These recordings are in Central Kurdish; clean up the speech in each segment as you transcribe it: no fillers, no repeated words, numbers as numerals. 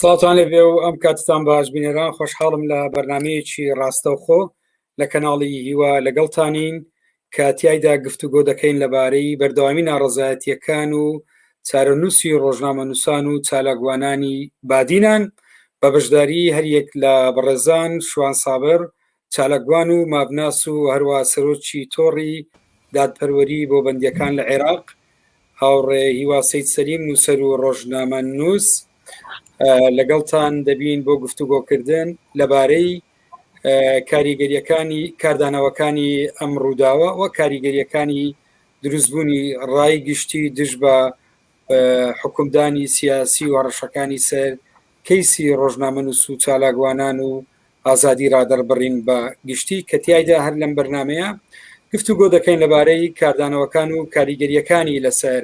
سڵاتان لەبێ و ئەم کاتتان باش بینێران خۆشحاڵم لە بەرنمەیەکی ڕاستەوخۆ لە کەناڵی هیوا لەگەڵتانین کە تیایدا گفتوگۆ دەکەین لەبارەی بەردەوامی ناڕەزایەتیەکان و چارەنووسی ڕۆژنامە نووسان و چالاکوانانی بادینان بە بەشداری هەریەک لە بەڕێزان شوان سابر چالاکوان و مابناس و هەروە سەرۆکی تۆڕی دادپەروەری بۆ بەندیەکان لە عێراق هاوڕێ هیوا سەید سەلیم نووسەر و ڕۆژنامە نووس لەگەڵتان دەبین بۆ گفتوگۆکردن لەبارەی کاریگەریەکانی کاردانەوەکانی ئەم ڕووداوە و کاریگەریەکانی دروستبوونی ڕای گشتی دژ بە حکومدانی سیاسی و ڕەشەکانی سەر کەیسی ڕۆژنامە نووس و چالاکوانان و ئازادی ڕادەربڕین بە گشتی کە تیایدا هەر لەم بەرنمەیە گفتوگۆ دەکەین لەبارەی کاردانەوەکان و کاریگەریەکانی لەسەر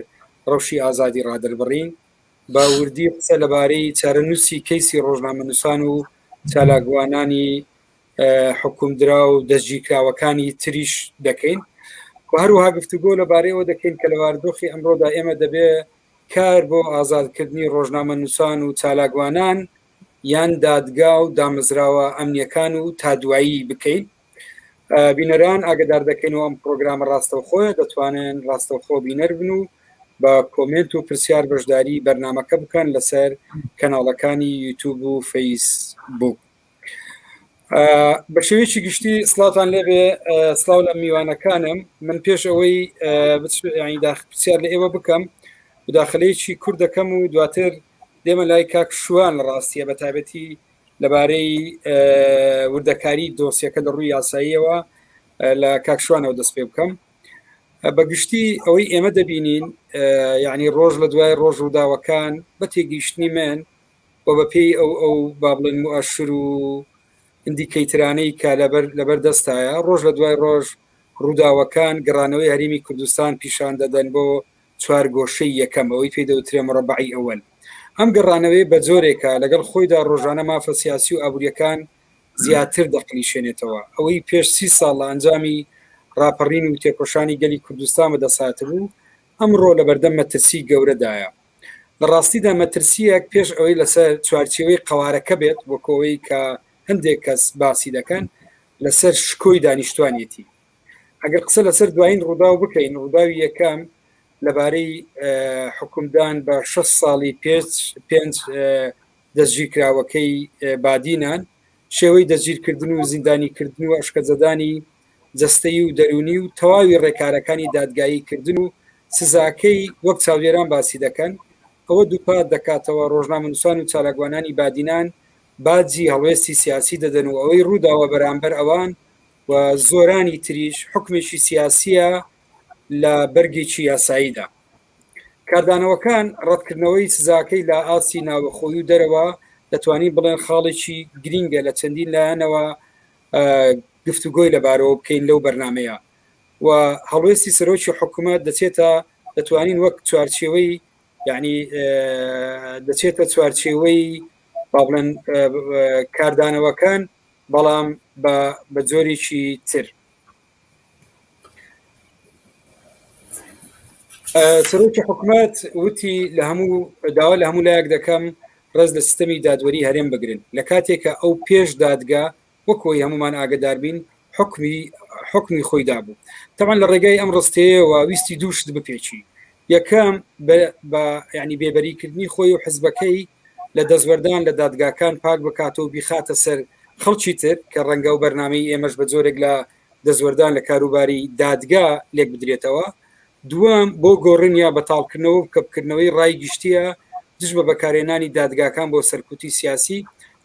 ڕەوشی ئازادی ڕادەربڕین باوردی قسە لەبارەی چارەنووسی کەیسی ڕۆژنامە نووسان و چالاکوانانی حکومدرا و دەستگیرکراوەکانی تریش دەکەین و هەروەها گفتوگۆ لەبارەیەوە دەکەین کە لە واردۆخی ئەمڕۆدا ئێمە دەبێ کار بۆ ئازادکردنی ڕۆژنامە نووسان و چالاکوانان یان دادگا و دامەزراوە ئەمنیەکان و تادوایی بکەین. بینەران ئاگدار دەکەینەوە ئەم پرۆگرامە ڕاستەوخۆیە دەتوانن ڕاستەوخۆ بینەر بن و بە کۆمنت و پرسیار بەشداری بەرنمەکە بکەن لەسەر کەناڵەکانی یوتیوب و فەیسبوک. بە شێوەیەکی گشتی سڵاتان لێبێ سڵاو لە میوانەکانم. من پێش ئەوەی پرسیار لە ئێوە بکەم مداخلەیەکی کورد دەکەم و دواتر دێمە لای کاک شوان لە ڕاستیە بە تایبەتی لەبارەی وردەکاری دۆسیەکە لە ڕووی یاساییەوە لە کاک شوانەوە دەست پێ بکەم. بەگشتی ئەوەی ئێمە دەبینین یعنی ڕۆژ لە دوای ڕۆژ ڕووداوەکان بە تێگەیشتنی من و بە پێی ئەو بابڵن موئەشر و ئیندیکەیترانەی کە لەبەر دەستایە ڕۆژ لە دوای ڕۆژ ڕووداوەکان گەڕانەوەی هەرێمی کوردستان پیشان دەدەن بۆ چوار گۆشەی یەکەم ئەوەی پێی دەوترێ مڕەبعی ئەوەل. ئەم گەڕانەوەی بە جۆرێکە لەگەڵ خۆیدا ڕۆژانە مافە سیاسی و ئابوووریەکان زیاتر دەقلیشێنێتەوە. ئەوەی پێش 30 ساڵ لە ئەنجامی راپەڕین و تێکۆشانی گەلی کوردستان بەدەسات بوو ئەمڕۆ لە بەردەم مەترسی گەورەدایە. لە ڕاستیدا مەترسیەک پێش ئەوەی لەسەر چوارچێوەی قەوارەکە بێت وەکەوەی کە هەندێک کەس باسی دەکەن لەسەر شکۆی دانیشتوانێتی. ئەگەر قسە لەسەر دوایین ڕووداو بکەین ڕووداوی یەکەم لەبارەی حکومدان بە 6 ساڵی پێنج دەستگیرکراوەکەی بادینان شێوەی دەستگیرکردن و زیندانیکردن و ئەشکەجەدانی جەستەیی و دەرونی و تەواوی ڕێکارەکانی دادگایی کردن و سزاکەی وەک چاودێران باسی دەکەن ئەوە دووپات دەکاتەوە ڕۆژنامە نووسان و چالاکوانانی بادینان باجی هەڵوێستی سیاسی دەدەن و ئەوەی ڕووداوە بەرامبەر ئەوان و زۆرانی تریش حکمێکی سیاسیە لە بەرگێکی یاساییدا. کاردانەوەکان ڕەتکردنەوەی سزاکەی لە ئاسی ناوەخۆی و دەرەوە دەتوانین بڵێن خاڵێکی گرینگە لە چەندین لایەنەوە گفتوگۆی لەبارەوە بکەین لەو بەرنمەیە و هەڵوێستی سەرۆکی حکوومەت دەتوانین وەک چوارچێوەی یعنی دەچێتە چوارچێوەی بابڵێن کاردانەوەکان بەڵام بە جۆرێکی تر. سەرۆکی حکوومەت وتی لە هەموو داوا لە هەموو لایەک دەکەم ڕێز لە سیستەمی دادوەری هەرێم بگرن لە کاتێکە ئەو پێش دادگا وەکۆی هەمومان ئاگداربین حکمی خۆیدا بوو. تەمان لە ڕێگای ئەم ڕستەیەوە ویستی دووشت بپێچی. یەکەم ینی بێبەریکردنی خۆی و حزبەکەی لە دەستوەردان لە دادگاکان پاک بکاتەوە و بیخاتە سەر خەڵکی تر کە ڕەنگە و بەرنامەی ئێمەش بە جۆرێک لە دەستوەردان لە کاروباری دادگا لێک بدرێتەوە. دووەم بۆ گۆڕین یا بەتاڵکردنەوە کە بکردنەوەی ڕای گشتیە دژ بە بەکارێنانی دادگاکان بۆ سەرکوتی سیاسی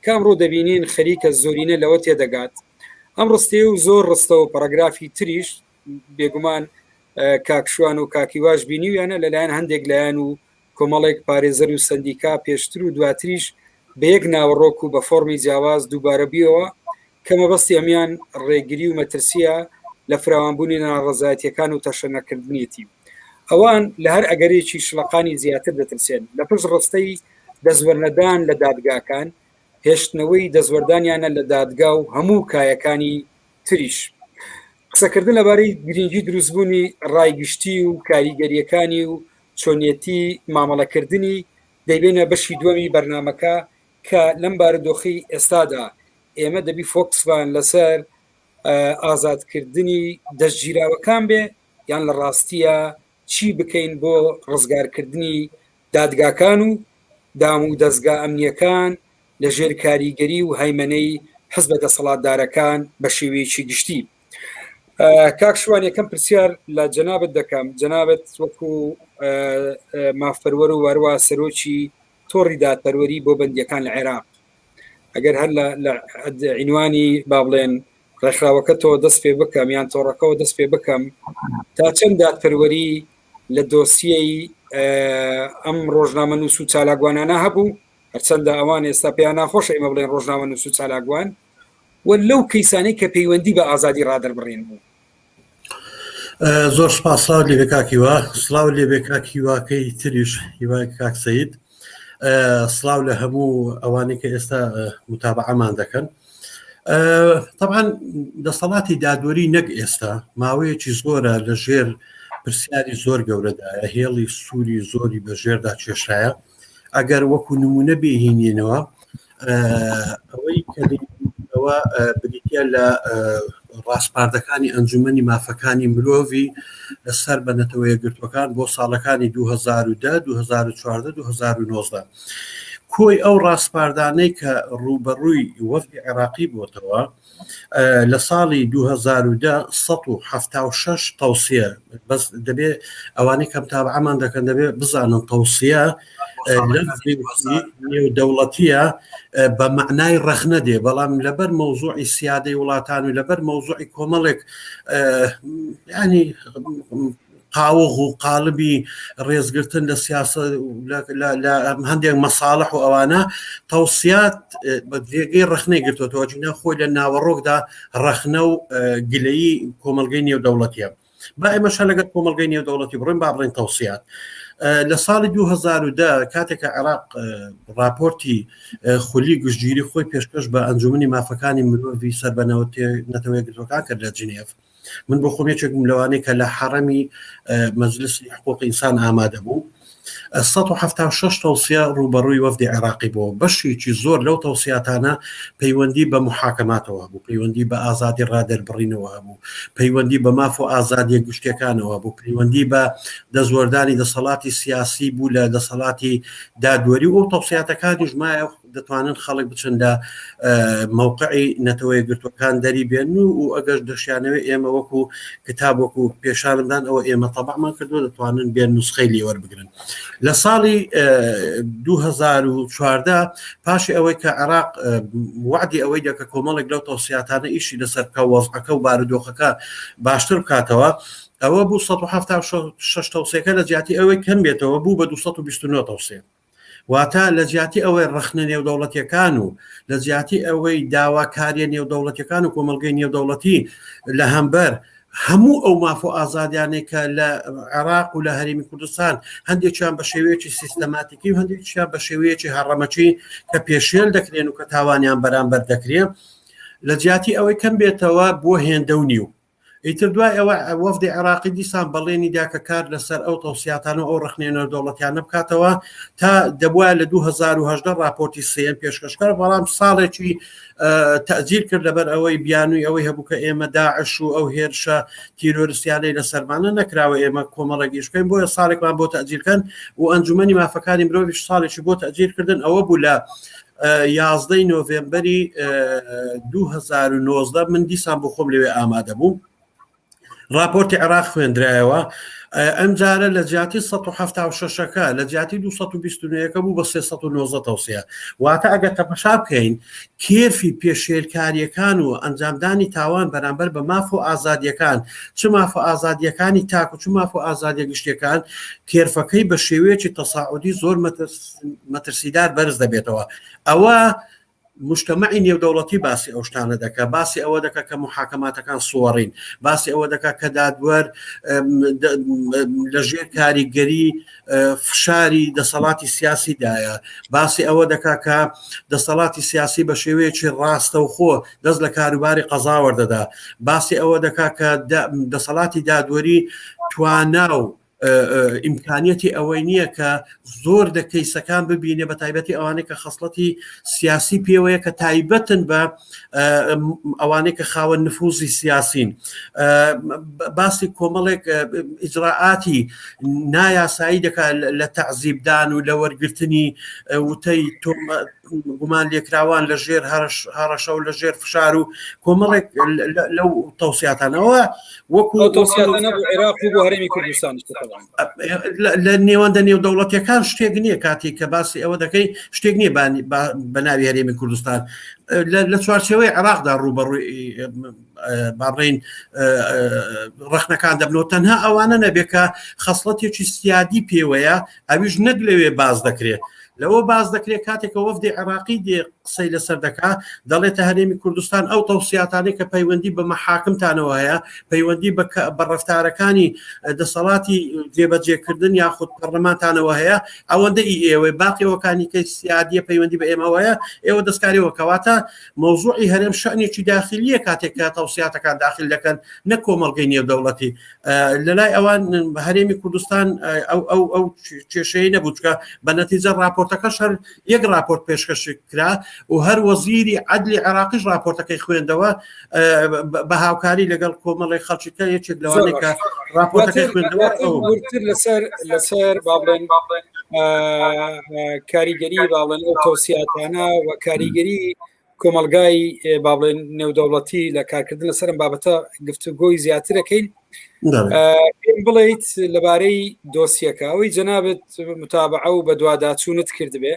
کامڕۆ دەبینین خەریکە زۆرینە لەوە تێدەگات. ئەم ڕستەیە و زۆر ڕستەوە پەرەگرافی تریش بێگومان کاکشوان و کاکیواش بینیویانە لەلایەن هەندێک لایەن و کۆمەڵێک پارێزەر و سندیکا پێشتر و دواتریش بە یەک ناوەڕۆک و بە فۆرمی جیاواز دووبارە بیەوە کە مەبەستی ئەمیان ڕێگری و مەترسیە لە فراوانبوونی ناڕەزایەتیەکان و تەشەنەکردنیەتی. ئەوان لە هەر ئەگەرێکی شلەقانی زیاتر دەترسێن لە پشت ڕستەی دەزوەرنەدان لە دادگاکان هێشتنەوەی دەزوەردانیانە لە دادگا و هەموو کایەکانی تریش. قسەکردن لەبارەی گرنگی دروستبوونی ڕایگشتی و کاریگەریەکانی و چۆنیەتی مامەڵەکردنی دەیبێنە بەشی دووەمی بەرنمەکە کە لەم بارودۆخی ئێستادا ئێمە دەبی فۆکسمان لەسەر ئازادکردنی دەستگیراوەکان بێ یان لە ڕاستیە چی بکەین بۆ ڕزگارکردنی دادگاکان و دام و دەستگا ئەمنیەکان لە ژێر کاریگەری و هەیمەنەی حزب دەسەڵاتدارەکان بە شێوەیەکی گشتی. کاک شوان یەکەم پرسیار لە جەنابەت دەکەم. جەنابەت وەکو مافەروەر و وەروە سەرۆکی تۆڕی دادپەروەری بۆ بەندیەکان لە عێراق، ئەگەر هەر لە عنوانی با بڵێن ڕێکخراوەکە تۆ دەست پێ بکەم یان تۆڕەکەەوە دەست پێ بکەم تا چەند دادپەروەری لە دۆسیەی ئەم ڕۆژنامە نووس و چالاگوانانە هەبوو، هەرچەندە ئەوان ئێستا پێیان ناخۆشە ئێمە بڵێن ڕۆژنامە نووس و چالاگوان، و لەو کەیسانەی کە پەیوەندی بە ئازادی ڕادەربڕین بوو. زۆر سپاس. سلااو لێبێ کاکیوە، سلااو لێبێ کاکیواکەی تریش هیوای کاک سەید، سلااو لە هەموو ئەوانەی کە ئێستا متابعەمان دەکەن. طبعا دەسەڵاتی دادوەری نەک ئێستا ماوەیەکی زۆرە لە ژێر پرسیاری زۆر گەورەدایە، هێڵی سووری زۆری بە ژێردا کێشایە. ئەگەر وەکو نمونە بێهینێنەوە ئەوەی کەەوە بریتە لە ڕاستپاردەکانی ئەنجومەنی مافەکانی مرۆڤی لەسەر بەنەتەوە یەکگرتوەکان بۆ ساڵەکانی 2010 2014 2019 کۆی ئەو ڕاستپاردانەی کە ڕوبەڕووی وەفدی عێراقی بۆتەوە لە ساڵی 2010 176 تەوسیە. بەس دەبێ ئەوانەی کەم تابعەمان دەکەن دەبێ بزانن تەوسیە نێودەوڵەتیە بە معنای ڕەخنە دێ، بەڵام لەبەر مەوزوعی سیادەی وڵاتان و لەبەر مەوزوعی کۆمەڵێک ینی قاوغ و قالبی ڕێزگرتن لە سیاسە لە هەندێک مەساڵح و ئەوانە تەوسیات بە جێگەی ڕەخنەی گرتوەوە، جنە خۆی لە ناوەڕۆکدا ڕەخنە و گلەیی کۆمەلگەی نێودەوڵەتیە. با ئێمەشە لەگەر کۆمەلگەی نێودەوڵەتی بڕین با بڵێن تەوسیات. لە ساڵی 2010 کاتێکە عێراق راپۆرتی خولی گشتگیری خۆی پێشکەش بە ئەنجومەنی مافەکانی مرۆڤی سەر بە نەتەوە یەکگرتوەکان کرد لە جنێڤ، من بۆ خۆمێکێکم لەوانەیە کە لە حرەمی مەجلسی حقوق ئینسان ئامادە بوو 176 تەوسیە ڕوبەڕووی وەفدی عێراقی بۆ. بەشێکی زۆر لەو تەوسیاتانە پەیوەندی بە محاکەماتەوە بوو، پەیوەندی بە ئازادی ڕادەربڕینەوە بوو، پەیوەندی بە ماف و ئازادیە گشتەکانەوە بوو، پەیوەندی بە دەزوەردانی دەسەڵاتی سیاسی بوو لە دەسەڵاتی دادوەری و تەوسیاتەکانیش مایە دەتوانن خەڵک بچن لە مووقعی نەتەوە یەکگرتوەکان دەری بێن و ئەگەر دەشیانەوە ئێمە وەکو کتاب وەکو پێشاندان ئەوە ئێمە تەبعمان کردو دەتوانن بێن نوسخەی لێوەربگرن. لە ساڵی 2014 پاشی ئەوەی کە عێراق وعدی ئەوەی دەکە کۆمەڵێک لەو تەوسیاتانە ئیشی لەسەر کە وەزعەکە و بارودۆخەکە باشتر بکاتەوە، ئەوە بوو 176 تەوسیەکە لە جیاتی ئەوەی کەم بێتەوە بوو بە 229 تەوسیە. واتە لە جیاتی ئەوەی ڕەخنە نێودەوڵەتیەکان و لە جیاتی ئەوەی داواکاریە نێودەوڵەتیەکان و کۆمەلگەی نێودەوڵەتی لە هەمبەر هەموو ئەو ماف و ئازادیانێک کە لە عێراق و لە هەرێمی کوردستان هەندێکیان بە شێوەیەکی سیستەماتیکی و هەندێکیان بە شێوەیەکی هەڕەمەچی کە پێشێل دەکرێن و کە تاوانیان بەرامبەر دەکرێن لە جیاتی ئەوەی کەم بێتەوە بۆ هێندە و نیو. ئیتر دوای ئەوە وەفدی عێراقی دیسان بەڵێنی داکە کار لەسەر ئەو تەوسیاتانە ئەو ڕخنێنە دەوڵەتیانە بکاتەوە تا دەبووە لە 2010 راپۆرتی سێن پێشکەشکار، بەڵام ساڵێکی تەجیل کرد لەبەر ئەوەی بیانووی ئەوەی هەبوو کە ئێمە داعش و ئەو هێرشە تیرۆریستیانەی لە سەرمانە نەکراوە ئێمە کۆمەڵێکیشکەین بۆیە ساڵێکمان بۆ تەجیلکەن و ئەنجومەنی مافەکانی مرۆڤیش ساڵێکی بۆ تەجیل کردن. ئەوە بوو لە 11 نۆڤێمبەری 2019 من دیسان بۆ خۆم لەوێ ئامادە بوو. راپۆرتی عێراق خوێندرایەوە ئەم جارە لە جیاتی 176ەکە لە جیاتی 229ەکە بوو بە 390 تەوسیە. واتە ئەگەر تەماشا بکەین کێفی پێشێلکاریەکان و ئەنجامدانی تاوان بەرامبەر بە ماف و ئازادیەکان، چ ماف و ئازادیەکانی تاک و چ ماف و ئازادیە گشتەکان، کێرفەکەی بە شێوەیەکی تەساعودی زۆر مەترسیدار بەرز دەبێتەوە. ئەوە مجتمعی نێودەوڵەتی باسی ئەو شتانە دەکە، باسی ئەوە دەکە کە محاکەماتەکان سووەڕین، باسی ئەوە دەکە کە دادوەر لەژێر کاریگەری فشاری دەسەڵاتی سیاسیدایە، باسی ئەوە دەکا کە دەسەڵاتی سیاسی بە شێوەیەکی ڕاستە و خۆ دەست لە کاروباری قەزا وەردەدا، باسی ئەوە دەکا کە دەسەڵاتی دادوەری توانا و ئیمکانیەتی ئەوەی نییە کە زۆر لە کەیسەکان ببینێ بە تایبەتی ئەوانەی کە خەسڵەتی سیاسی پێوەیە کە تایبەتن بە ئەوانەی کە خاوەن نفوزی سیاسین باسی کۆمەڵێک ئیجراعاتی نایاسایی دەکات لە تەعزیبدان و لە وەرگرتنی وتەی گومان لێکراوان لە ژێر هەڕەشە و لە ژێر فشار و کۆمەڵێک لەو تەوسیاتانەوە وەکو عێراق بۆ هەرێمی کوردستان لە نێوەندە نێودەوڵەتیەکان شتێک نییە کاتی کە باسی ئەوە دەکەی شتێک نییە بە ناوی هەرێمی کوردستان لە چوارچێوەی عێراقدا ڕوبەڕووی باڕێن ڕەخنەکان دەبنەوە تەنها ئەوانە نەبێت کە خەسڵەتێکی سیادی پێوەیە ئەویش نەک لەوێ باز دەکرێت لەوە باز دەکرێت کاتێکە وەفدی عێراقی دێ قسەی لەسەر دەکات دەڵێتە هەرێمی کوردستان ئەو تەوسیاتانەی کە پەیوەندی بە مەحاکمتانەوە هەیە پەیوەندی بە ڕەفتارەکانی دەسەڵاتی جێبەجێکردن یاخود پەرلەمانتانەوە هەیە ئەوەندە ئێوەی باقیەوەکانی کە سیادیە پەیوەندی بە ئێمەوەیە ئێوە دەستکاریەوە کەواتە مەوزوعی هەرێم شەئنێکی داخلیە کاتێک کە تەوسیاتەکان داخل دەکەن نە کۆمەڵگەی نێودەوڵەتی لەلای ئەوان هەرێمی کوردستان ئەو کێشەیە نەبوو چکە بە نەتیجە راپۆرتەکەش هەر یەک راپۆرت پێشکەش کرا و هەر وەزیری عەدلی عێراقیش راپۆرتەکەی خوێندەوە بە هاوکاری لەگەڵ کۆمەڵی خەڵکیەکە یەکێک لەوانەیە کە راپۆرتەکەی خوێندەوە لەسەر بابڵێن کاریگەری باڵێن ئەو تەوسیاتانە و کاریگەری کۆمەلگای باڵێن نێودەوڵەتی لە کارکردن لەسەرم بابەتە گفتوگۆی زیاترەکەین پێم بڵێیت لەبارەی دۆسیەکە ئەوەی جەنابەت متابعە و بە دوواداچوونت کردبێ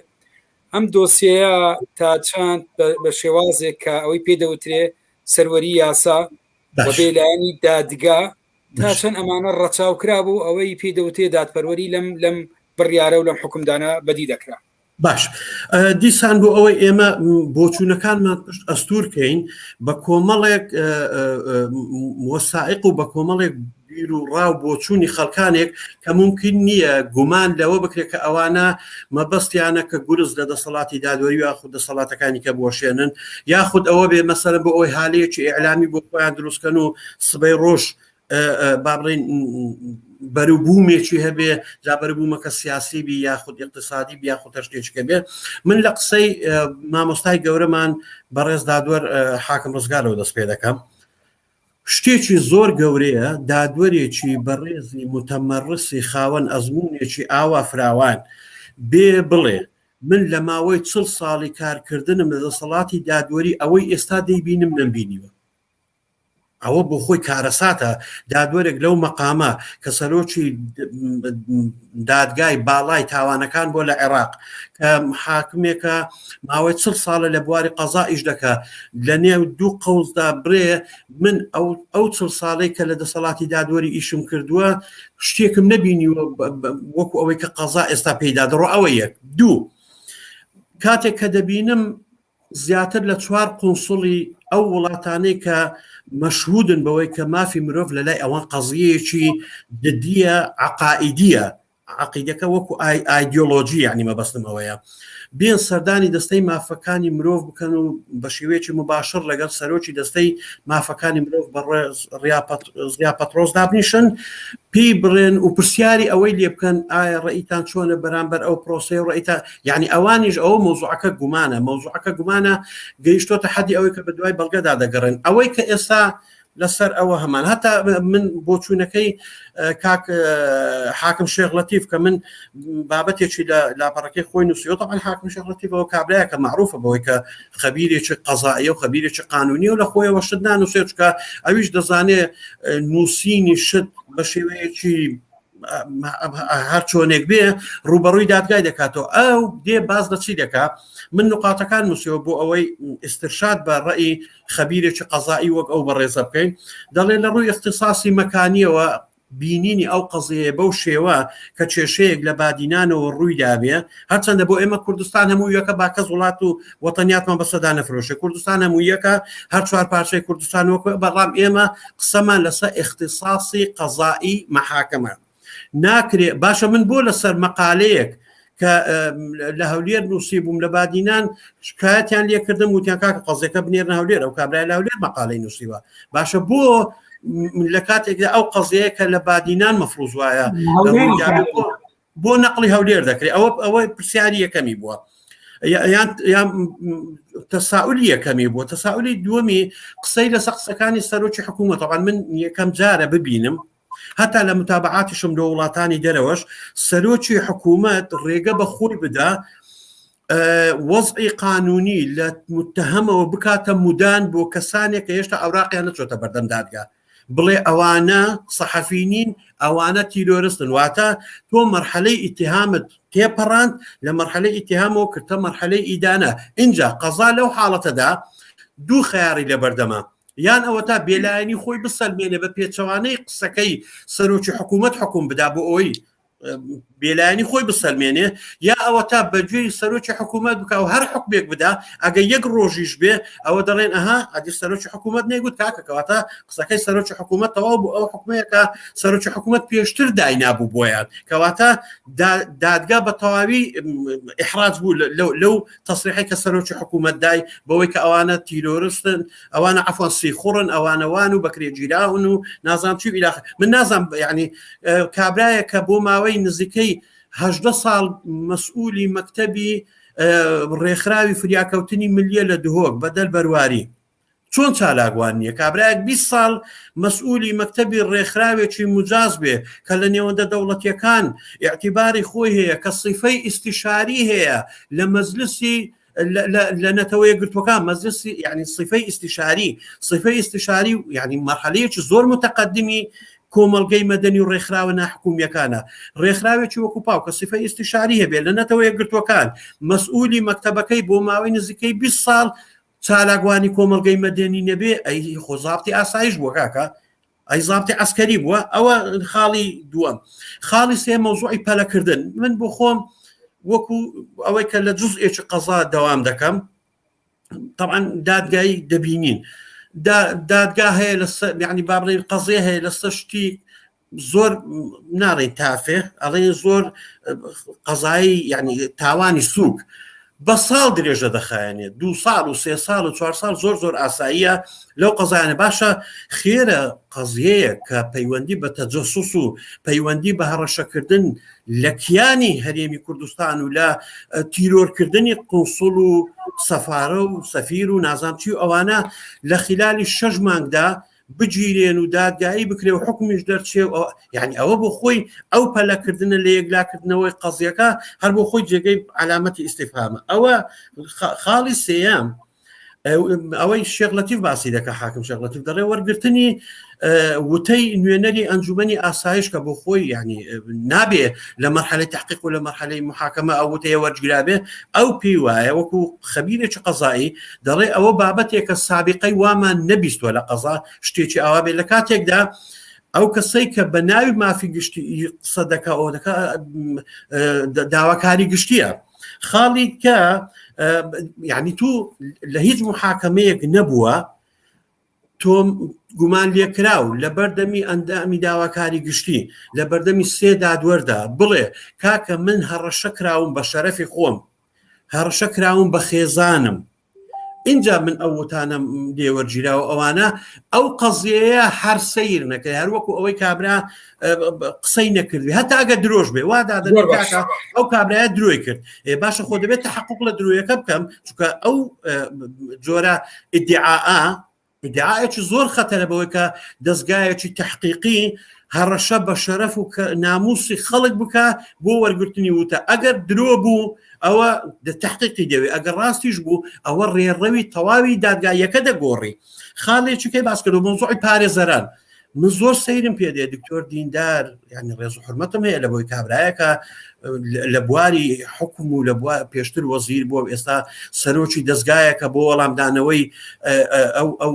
ئەم دۆسیەیە تا چەند بە شێوازێک کە ئەوەی پێدەوترێ سەروەری یاسا و بێلایانی دادگا تا چەند ئەمانە ڕەچاو کرا بوو ئەوەی پێدەوتێ دادپەروەری لەم بڕیارە و لەم حکومدانە بەدی دەکرا باش دیسان بۆ ئەوەی ئێمە بۆچوونەکانمان ئەستورکەین بە کۆمەڵێک وەسائق و بە کۆمەڵێک بیر و ڕاو بۆچوونی خەڵکانێک کە ممکن نییە گومان لەوە بکرێت کە ئەوانە مەبەستیانە کە گورز لە دەسەڵاتی دادوەری یاخود دەسەڵاتەکانی کە بۆشێنن یاخود ئەوە بێ مەسەرە بۆ ئەوەی حالەیەکی ئیعلامی بۆ خۆیان دروستکەن و سبەی ڕۆژ بابڕین بەروبوومێکی هەبێ جا بەروبوومەکە سیاسی بی یاخود اقتصادی بی یاخود شتێکەکە بێ من لە قسەی مامۆستای گەورەمان بەڕێز دادوەر حاکم ڕزگارەوە دەست پێ دەکەم شتێکی زۆر گەورەیە دادوەرێکی بەڕێزی متەمەڕسی خاوەن ئەزمونێکی ئاوا فراوان بێ بڵێ من لە ماوەی 40 ساڵی کارکردنم لە دەسەڵاتی دادوەری ئەوەی ئێستا دەیبینم نەمبینیوە ئەوە بۆ خۆی کارەساتە دادوەرێک لەو مەقامە کە سەرۆکی دادگای باڵای تاوانەکان بۆ لە عێراق کە حاکمێکە ماوەی 40 ساڵە لە بواری قەزا ئیش دەکە لە نێو دوو قەوزدا برێ من ئەو 40 ساڵەی کە لە دەسەڵاتی دادوەری ئیشم کردووە شتێکم نەبینیوە وەکو ئەوەی کە قەزا ئێستا پێیدا دەڕۆ ئەوە یەک دوو کاتێک کە دەبینم زیاتر لە 4 قونسڵی ئەو وڵاتانەی کە مەشهودن بەوەی کە مافی مرۆڤ لەلای ئەوان قەزیەیەکی جدیە عقائیدیە عقیدەکە وەکو ئایدیۆلۆژی یعنی مەبەستم ئەوەیە بێن سەردانی دەستەی مافەکانی مرۆڤ بکەن و بە شێوەیەکی مباشر لەگەڵ سەرۆکی دەستەی مافەکانی مرۆڤ بەڕێز ڕیا پەترۆس دابنیشن پێی بڕێن و پرسیاری ئەوەی لێ بکەن ئایا ڕێیتان چۆنە بەرامبەر ئەو پرۆسەی ڕێیتە یعنی ئەوانیش ئەوە مۆزوعەکە گومانە گەیشتۆتە حەدی ئەوەی کە بە دوای بەڵگەدا دەگەڕێن ئەوەی کە ئێستا لەسەر ئەوە هەمان هەتا من بۆچوونەکەی کاک حاکم شێخ لەتیف کە من بابەتێکی لە لاپەڕەکەی خۆی نووسیەوە طبعاً حاکم شێخ لەتیفەوە کابرایە کە معروفە بەوەی کە خەبیرێکی قەزاییە و خەبیرێکی قانونی و لە خۆیەوە شت نانووسێ چکە ئەویش دەزانێ نووسینی شت بە شێوەیەکی هەر چۆنێک بێ ڕوبەڕووی دادگای دەکاتەوە ئەو دێ باز لە چی دەکات من نقاطەکان نووسیەوە بۆ ئەوەی استرشاد بە ڕێی خەبیرێکی قەزایی وەک ئەو بەڕێزە بکەین دەڵێ لە ڕووی اختصاصی مەکانیەوە بینینی ئەو قەزەیە بەو شێوە کە کێشەیەک لە بادینانەوە ڕووی دابێ هەرچەندە بۆ ئێمە کوردستان هەموو یەکە باکەس وڵات و وەتەنیاتمان بەسەدا نەفرۆشە کوردستان هەموو یەکە هەر 4 پارچەی کوردستان وەکو بەڵام ئێمە قسەمان لەسەر اختصاصی قەزایی مەحاکمە ناکرێ باشە من بۆ لەسەر مەقالەیەک کە لە هەولێر نووسی بووم لە بادینان شکایەتیان لێکردم وتیان کاکە قەزەکە بنێرنە هەولێر ئەو کابرای لە هەولێر مەقالەی نووسیوە باشە بۆ لە کاتێکدا ئەو قەزەیە کە لە بادینان مەفروض وایە بۆ نەقلی هەولێر دەکرێت ئەوەی پرسیاری یەکەمی بووە یان تەساؤلی یەکەمی بووە. تەساؤلی دووەمی قسەی لە سەقسەکانی سەرۆکی حکوومەت طبعاً من یەکەم جارە ببینم هەتا لە متابعاتیشم لە وڵاتانی دەرەوەش سەرۆکی حکوومەت ڕێگە بە خۆی بدا وەزعی قانونی لە متهەمەوە بکاتە مودان بۆ کەسانێک کە هێشتا ئەوراقیان نەچۆتە بەردەم دادگا بڵێ ئەوانە سەحەفینین ئەوانە تیرۆرستن واتە تۆ مەرحەلەی ئیتیهامت تێپەڕاند لە مەرحەلەی ئیتیهامەوە کردتە مەرحەلەی ئیدانە. اینجا قەزا لەو حاڵەتەدا دوو خەیاری لە بەردەمە یان ئەوە تا بێلایەنی خۆی بسەلمێنێ بە پێچەوانەی قسەکەی سەرۆکی حکوومەت حکوم بدا بۆ ئەوی بێلایەنی خۆی بسەلمێنێ یا ئەوە تا بەگوێی سەرۆکی حکوومەت بکە و هەر حکومێک بدا ئەگە یەک ڕۆژیش بێ ئەوە دەڵێن ئەها ئەدی سەرۆکی حکوومەت نێگوت کاکەکەواتە قسەکەی سەرۆکی حکوومەت تەواو بوو ئەو حکومەیەکە سەرۆکی حکوومەت پێشتر داینابوو بۆیان کەواتە دادگا بە تەواوی ئیحراج بوو لەو تەسریحی کە سەرۆکی حکوومەت دای بەوەی کە ئەوانە تیرۆرستن ئەوانە عەفوەن سیخوڕن ئەوانەوان و بەکرێگیراون و نازانم چی ئیلاخ من نازانم یعنی کابرایە کە بۆ ماوەی نزیکەی 18 ساڵ مەسئولی مەکتەبی ڕێکخراوی فریاکەوتنی ملیە لە دهۆک بەدەل بەرواری چۆن چالاگوان نییە کابراایەک 20 ساڵ مەسئولی مەکتەبی ڕێکخراوێکی مجاز بێ کە لە نێوەندە دەوڵەتیەکان ئیعتیباری خۆی هەیە کە سیفەی ئیستیشاری هەیە لە مەجلسی لە نەتەوەیە گرتوەکان مەجلسی یعنی سیفەی ئیستیشاری یعنی مەرحەلەیەکی زۆر متەقەدمی کۆمەڵگەی مەدەنی و ڕێکخراوە ناحکومیەکانە ڕێکخراوێکی وەکو پاو کە سیفەی ئیستیشاری هەبێ لە نەتەوەیە گرتوەکان مەسئولی مەکتەبەکەی بۆ ماوەی نزیکەی 20 ساڵ چالاگوانی کۆمەڵگەی مەدەنی نەبێ ئەی خۆزابتی ئاسایش بووە کاکە ئەی زابتی عسکەری بووە ئەوە خاڵی دووەم. خاڵی سێ مەوزوعی پەلەکردن من بۆ خۆم وەکو ئەوەی کە لە جزئێکی قەزا دەوام دەکەم طبعا دادگایی دەبینین دادگا هەیە یعنی بابڵێن قەزێ هەیە لەسەر شتی زۆر ناڕێن تافێ ئەڵێ زۆر قەزایی یعنی تاوانی سووک بە ساڵ درێژە دەخایەنێت 2 ساڵ و 3 ساڵ و 4 ساڵ زۆر ئاساییە لەو قەزایانە باشە خێرە قەزیەیە کە پەیوەندی بە تەجەسوس و پەیوەندی بە هەڕەشەکردن لە کیانی هەرێمی کوردستان و لە تیرۆرکردنی قونسوڵ و سەفارە و سەفیر و نازانچی و ئەوانە لە خلالی 6 مانگدا بگیرێن و دادگایی بکرێ و حکمیش دەرچێ یعنی ئەوە بۆ خۆی ئەو پەلەکردنە لە یەکلاکردنەوەی قەزیەکە هەر بۆ خۆی جێگەی علامەتی ئیستیفهامە. ئەوە خاڵی سێیەم ئەوەی شێخ لەتیف باسی دەکە حاکم شێخ لەتیف دەڕێ وەرگرتنی وتەی نوێنەری ئەنجومەنی ئاسایش کە بۆ خۆی یعنی نابێ لە مەرحەلەی تحقیق و لە مەرحەلەی محاکەمە ئەو وتەیە وەرجگرابێ ئەو پێی وایە وەکو خەبیرێکی قەزایی دەڕێ ئەوە بابەتێکە سابقەی وامان نەبیستوە لە قەزا شتێکی ئاوا بێ لە کاتێکدا ئەو کەسەی کە بە ناوی مافی گشتی قسە دەکا ئەو دەکا داواکاری گشتیە خاڵی کە یعنی تو لە هیچ محاکەمەیەک نەبووە تۆ گومان لێکراو لە بەردەمی ئەندامی داواکاری گشتی لە بەردەمی سێ دادوەردا بڵێ کاکە من هەڕەشە کراوم بە شەرەفی خۆم هەڕەشە کراوم بە خێزانم اینجا من ئەو وتانم لێوەرگیراوە ئەوانە ئەو قەزیەیە هەر سەیر نەکرد هەروەکو ئەوەی کابرا قسەی نەکردی هەتا ئەگە درۆژ بێ وا دادەن ئەو کابرایە درۆی کرد باشە خۆ دەبێت تەحقق لە درۆیەکە بکەم چونکە ئەو جۆرە ئیدعاەکی زۆر خەتەرە بەوەی کە دەستگایەکی تحقیقی هەڕەشە بە شەرەف و ناموسی خەڵک بکە بۆ وەرگرتنی وتە ئەگەر درۆ بوو ئەوە تحقیقی دەوێت ئەگەر ڕاستیش بوو ئەوە ڕێڕەوی تەواوی دادگایەکە دەگۆڕی. خاڵێکیکەی باس کرد و مەوزوعی پارێزەران من زۆر سەیرم پێدێ دکتۆر دیندار یعنی ڕێز و حرمەتم هەیە لە بۆی کابرایەکە لە بواری حکم و لە پێشتر وەزیر بۆ ئێستا سەرۆکی دەستگایەکە بۆ وەڵامدانەوەی ئەو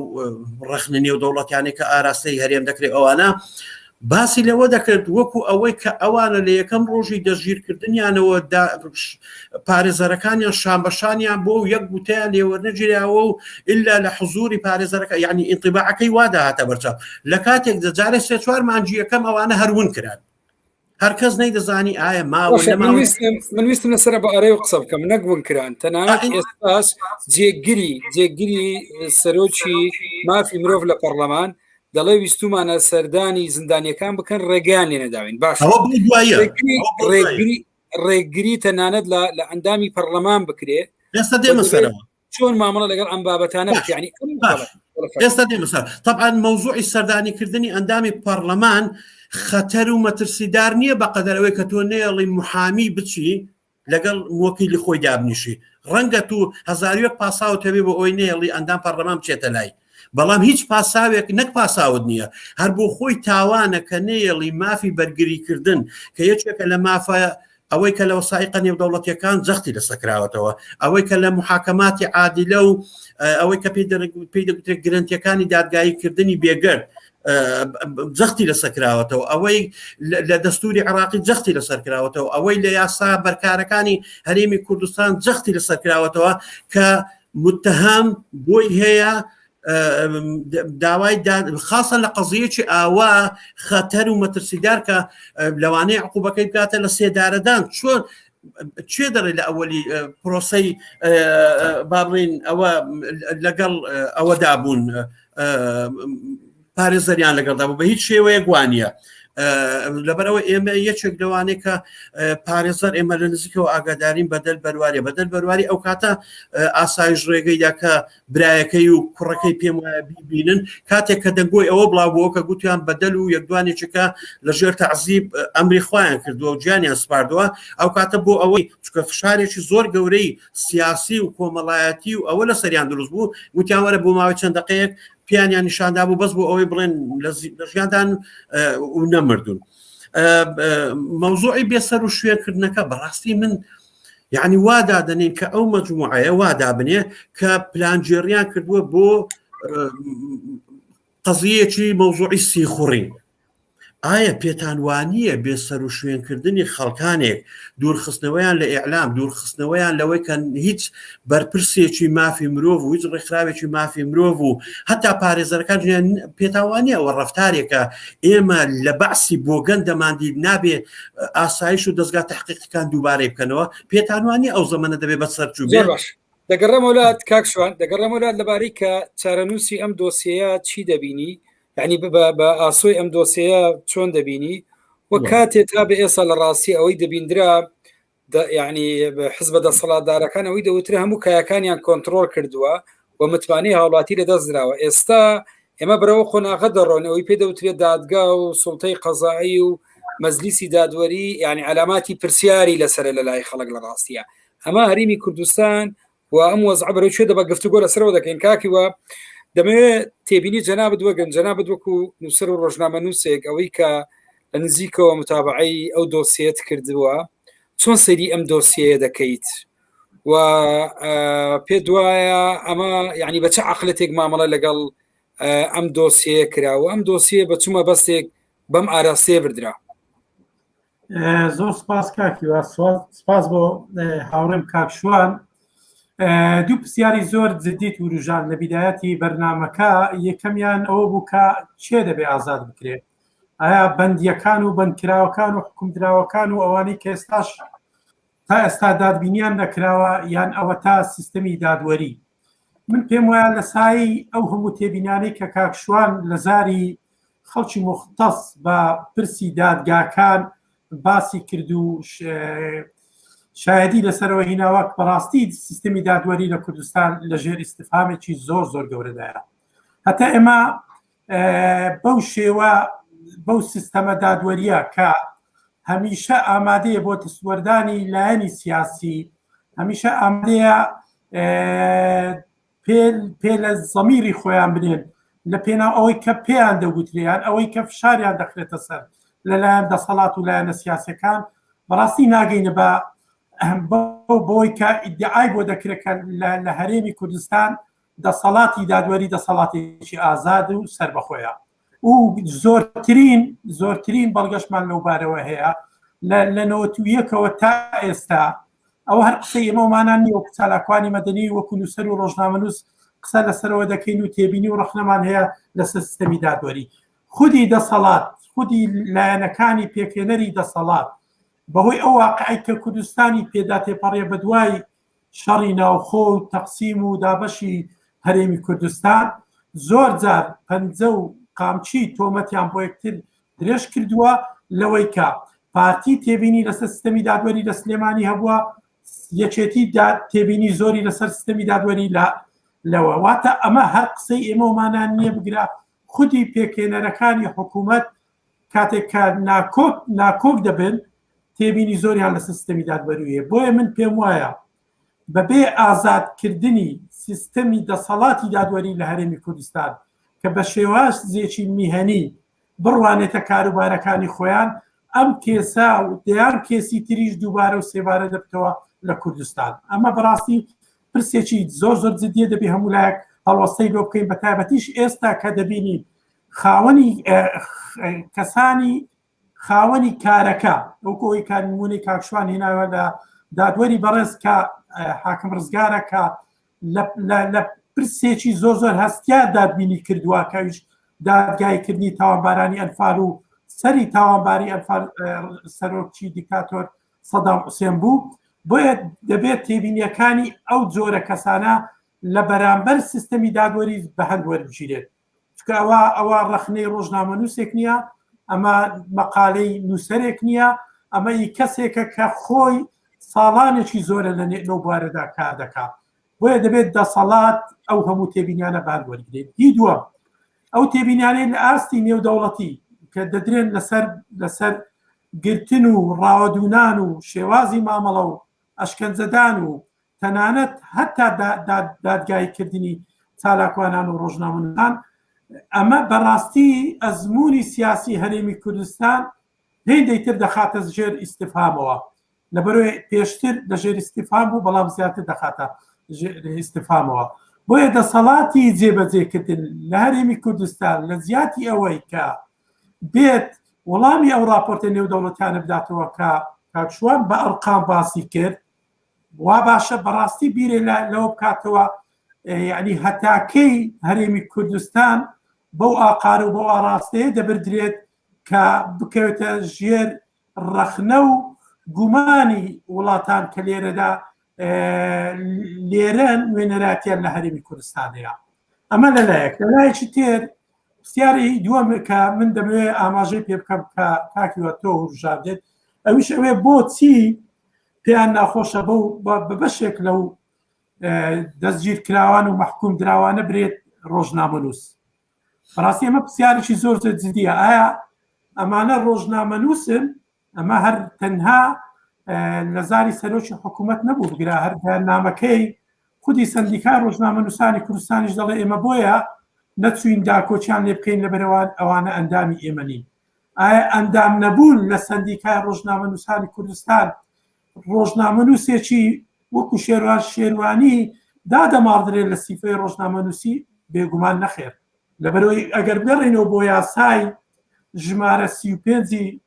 ڕەخنە نێو دەوڵەتیانێکە ئاراستەی هەرێم دەکرێت ئەوانە باسی لەوە دەکرد وەکو ئەوەی کە ئەوانە لە یەکەم ڕۆژی دەژگیرکردنیانەوە پارێزەرەکانیان شامبەشانیان بۆ و یەک گوتیان لێوەرنەگیراوە و ئللا لە حزوری پارێزەرەکە یعنی ئینطیباعەکەی وا داهاتە بەرچاو لە کاتێک دەجارێت 3-4 مانگی یەکەم ئەوانە هەرون کران هەر کەس نەیدەزانی ئایا من ویستم لەسەر بە ئەرەی و قسە بکەم نەگوون کران تەنانەت ئێستاش جێگیری سەرۆکی مافی مرۆڤ لە پەرلەمان دەڵێ ویستومانە سەردانی زیندانیەکان بکەن ڕێگەیان لێ نەداوین باش ڕێگری تەنانەت لە ئەندامی پەرلەمان بکرێ ئێستا دێمە سەرەوە چۆن مامەڵە لەگەڵ ئەم بابەتانە بکەنی ئێستا دێمە سەر طبعا مەوزوعی سەردانیکردنی ئەندامی پەرلەمان خەتەر و مەترسیدار نییە بەقەدەرەوەی کە تۆ نێڵی محامی بچی لەگەڵ وەکیلی خۆی دابنیشی ڕەنگە تو هەزاریوەک پاساوت هەبێ بۆ ئەوی نێڵی ئەندام پەرلەمان بچێتە لای بەڵام هیچ پاساوێک نەک پاساوت نییە هەر بۆ خۆی تاوانە کە نێڵی مافی بەرگریکردن کە یەکێکە لە مافە ئەوەی کە لە وەسایقە نێودەوڵەتیەکان جەختی لەسەکراوەتەوە ئەوەی کە لە محاکەماتی عادیلە و ئەوەی کە پێی دەگوترێت گرنتیەکانی دادگاییکردنی بێگەرد جەختی لەسەکراوەتەوە ئەوەی لە دەستوری عراقی جەختی لەسەرکراوەتەوە ئەوەی لە یاسا بەرکارەکانی هەرێمی کوردستان جەختی لەسەرکراوەتەوە کە متهم بۆی هەیە داوای خاصە لە قەزیەکی ئاوا خەتەر و مەترسیدار کە لەوانەیە عقوبەکەی بکاتە لە سێدارەدان چۆن چێ دەڕێ لە ئەوەلی پرۆسەی بابڵین ئەوە لەگەڵ ئەوەدا بوون پارێزەریان لەگەڵدا بوو بە هیچ شێوەیە گوانیە لەبەرەوە ئێمە یەکێک لەوانەیە کە پارێزەر ئێمە لە نزیکەوە ئاگادارین بەدەل بەرواری بەدەل بەرواری ئەو کاتە ئاسایش ڕێگەیدا کە برایەکەی و کوڕەکەی پێم وایە بیبینن کاتێک کە دەنگۆی ئەوە بڵاوبووە کە گوتیان بەدەل و یەکدوانێکەکە لەژێر تەعزیب ئەمری خۆیان کردووە و گیانیان سپاردووە ئەو کاتە بۆ ئەوەی چکە فشارێکی زۆر گەورەی سیاسی و کۆمەڵایەتی و ئەوە لە سەریان دروست بوو گوتیان وەرە بۆ ماوەی چەند دقەیەک پیانیان نیشاندا بوو بەس بۆ ئەوەی بڵێن لە ژیاندان و نەمردون مەوزوعی بێسەر و شوێنکردنەکە بەڕاستی من یعنی وادا دەنێن کە ئەو مەجموعەیە وادا بنێ کە پلانجێریان کردووە بۆ قەزیەکی مەوزوعی سیخوڕی ئایا پێتانوانیە بێسەر و شوێنکردنی خەڵکانێک دوورخستنەوەیان لە ئیعلام دوورخستنەوەیان لەوەی کە هیچ بەرپرسێکی مافی مرۆڤ و هیچ ڕێکخراوێکی مافی مرۆڤ و هەتا پارێزەرەکان پێتاوانیە ئەوە ڕەفتارێکە ئێمە لە بەعسی بۆ گەندەماندی نابێ ئاسایش و دەستگا تحقیقەکان دووبارەی بکەنەوە پێتانوانی ئەو زەمەنە دەبێ بە سەرچوو بێ دەگەڕێم وڵات کاکشوان دەگەڕێم وڵات لەبارەی کە چارەنووسی ئەم دۆسیەیە چی دەبینی یعنی بە ئاسۆی ئەم دۆسیەیە چۆن دەبینی وە کاتێ تا بە ئێستا لە ڕاستی ئەوەی دەبیندرا یعنی حزب دەسەڵاتدارەکان ئەوەی دەوترێ هەموو کایەکانیان کۆنتترۆل کردووە و متمانی هاوڵاتی لە دەست درراوە ئێستا ئێمە برەوە خۆناغە دەڕۆن ئەوەی پێ دەوترێت دادگا و سڵتەی قەزایی و مەزلیسی دادوەری یعنی علاماتی پرسیاری لەسەر لە لای خەڵک لە ڕاستیە ئەمە هەرێمی کوردستان و ئەم وەزع بەرەوچێ دەبە گفتوگۆ لەسەرەوە دەکەین کاکی وە دەمەوێت تێبینی جەنابەت وەگەن جەنابەت وەکو نووسەر و ڕۆژنامە نووسێک ئەوەی کە لە نزیکەوە متابعەی ئەو دۆسیەت کردووە چۆن سەری ئەم دۆسیەیە دەکەیت و پێ دوایە ئەمە یعنی بە چه عەقلەتێک مامەڵە لەگەڵ ئەم دۆسیەیە کراوە ئەم دۆسیە بە چوومە بەستێک بەم ئاراستەیە بردرا زۆر سپاس کاکیوە سپاس بۆ هاوڕێم کاکشوان دوو پرسیاری زۆر جدیت و ڕژان لە بیدایەتی بەرنامەکە یەکەمیان ئەوە بوو کە چێ دەبێ ئازاد بکرێت ئایا بەندیەکان و بەندکراوەکان و حکومدراوەکان و ئەوانەی کە ئێستاش تا ئێستا دادبینیان نەکراوە یان ئەوە تا سیستەمی دادوەری من پێم وایە لە سایی ئەو هەموو تێبینانەی کە کاکشوان لە زاری خەڵکی مختص بە پرسی دادگاکان باسی کرد و شایدی لەسەرەوە هیناوەک بەڕاستی سیستەمی دادوەری لە کوردستان لەژێر ئیستیفهامێکی زۆر زۆر گەورەدایە هەتا ئێمە بەو شێوە بەو سیستەمە دادوەریە کە هەمیشە ئامادەیە بۆ دەستوەردانی لایەنی سیاسی هەمیشە ئامادەیە پێ لە زەمیری خۆیان بنێن لە پێناو ئەوەی کە پێیان دەگوتریان ئەوەی کە فشاریان دەخرێتە سەر لەلایەن دەسەڵات و لایەنە سیاسەکان بەڕاستی ناگەینە بە بۆی کە ئیدعای بۆ دەکرێت لە هەرێمی کوردستان دەسەڵاتی دادوەری دەسەڵاتێکی ئازاد و سربەخۆیە و زۆرترین بەڵگەشمان لەو بارەوە هەیە لە 91ەوە تا ئێستا ئەوە هەر قسەی ئێمەمانان نیە وەکو چالاکوانی مەدەنی وەکو نووسەر و ڕۆژنامەنووس قسە لەسەرەوە دەکەین و تێبینی و ڕەخنەمان هەیە لەسەر سیستەمی دادوەری خودی دەسەڵات خودی لایەنەکانی پێکێنەری دەسەڵات بەهۆی ئەو واقعی کە کوردستانی پێدا تێپەڕێ بە دوای شەڕی ناوخۆ و تەقسیم و دابەشی هەرێمی کوردستان زۆر جار پەنجە و قامچی تۆمەتیان بۆ یەکتر درێژ کردووە لەوەی کە پارتی تێبینی لەسەر سیستەمی دادوەری لە سلێمانی هەبووە، یەکێتی تێبینی زۆری لەسەر سیستەمی دادوەری لەوە. واتە ئەمە هەر قسەی ئێمەمانان نییە بگرا، خودی پێکێنەرەکانی حکوومەت کاتێک کە ناکۆک دەبن تێبینی زۆریان لە سیستەمی دادوەریە. بۆیە من پێم وایە بەبێ ئازادکردنی سیستەمی دەسەڵاتی دادوەری لە هەرێمی کوردستان کە بە شێوازێکی میهەنی بڕوانێتە کاروبارەکانی خۆیان، ئەم کێسا و دەیان کێسی تریش دووبارە و سێبارە دەبتەوە لە کوردستان. ئەمە بەڕاستی پرسێکی زۆر زۆر جدیە، دەبێ هەموو لایەک هەڵوەستەی بۆ بکەین، بە تایبەتیش ئێستا کە دەبینی کەسانی خاوەنی کارەکە ئەوکۆی کارنمونەی کاکشوان هێناوە لە دادوەری بەڕێز کە حاکم ڕزگارە کە لە پرسێکی زۆر زۆر هەستیا دادبینی کردووە کەویش دادگایکردنی تاوانبارانی ئەنفال و سەری تاوانباری ئەنفال سەرۆکی دیکتاتۆر سەدام حوسێن بوو. بۆیە دەبێت تێبینیەکانی ئەو جۆرە کەسانە لە بەرامبەر سیستەمی دادوەری بە هەند وەربگیرێت، چکە ئەوە ڕەخنەی ڕۆژنامەنووسێک نییە، ئەمە مەقالەی نووسەرێک نییە، ئەمە کەسێکە کە خۆی ساڵانێکی زۆرە لەو بوارەدا کار دەکات. بۆیە دەبێت دەسەڵات ئەو هەموو تێبینیانە بان وەرگێت. هی دووە ئەو تێبینیانەی لە ئاستی نێودەوڵەتی کە دەدرێن لەسەر گرتن و ڕاوەدونان و شێوازی مامەڵە و ئەشکەنجەدان و تەنانەت هەتا دادگایکردنی چالاکوانان و ڕۆژنامەنووسان، ئەمە بەڕاستی ئەزمموی سیاسی هەرێمی کوردستان هێندەیتر دەخاتە ژێر ئیستیفهامەوە، لەبەرەوەی پێشتر لە ژێر ئیستیفهام بوو، بەڵام زیاتر دەخاتە ئیستیفهامەوە. بۆیە دەسەڵاتی جێبەجێکردن لە هەرێمی کوردستان لە زیاتی ئەوەی کە بێت وەڵامی ئەو راپۆرتە نێودەوڵەتیانە بداتەوە کە کاکشوان بە ئەرقام باسی کرد، وا باشە بەڕاستی بیرێ لەوە بکاتەوە، یعنی هەتاکەی هەرێمی کوردستان بەو ئاقار و بۆ ئاراستەیە دەبردرێت کە بکەوێتە ژێر ڕەخنە و گومانی وڵاتان کە لێرەدا لێرەن وێنەراتیان لە هەرێمی کوردستانەیە. ئەمە لەلایەک. لەلایەکی تێر پرسیاری دووەم کە من دەمەوێت ئاماژەی پێ بکەم کە کاکیوە تۆ ڕژاردێت، ئەویش ئەوێ بۆچی پێیان ناخۆشە بە بەشێک لەو دەستگیر کراوان و مەحکوم دراوانە برێت ڕۆژنامەنووس. بەڕاستی ئەمە پرسیارێکی زۆر جدیە. ئایا ئەمانە ڕۆژنامەنووسن؟ ئەمە هەر تەنها لە زاری سەرۆکی حکوومەت نەبوو بگرا، هەر نامەکەی خودی سندیکای ڕۆژنامەنووسانی کوردستانیش دەڵێ ئێمە بۆیە نەچوین داکۆچیان لێ بکەین لەبەرەوە ئەوانە ئەندامی ئێمە نین. ئایا ئەندام نەبوون لە سندیکای ڕۆژنامەنووسانی کوردستان ڕۆژنامەنووسێکی وەکو شێروانی دادەماڵدرێت لە سیفەی ڕۆژنامەنووسی؟ بێگومان نەخێر. لەبەرەوەی ئەگەر بگەڕێنەوە بۆ یاسای ژمارە 35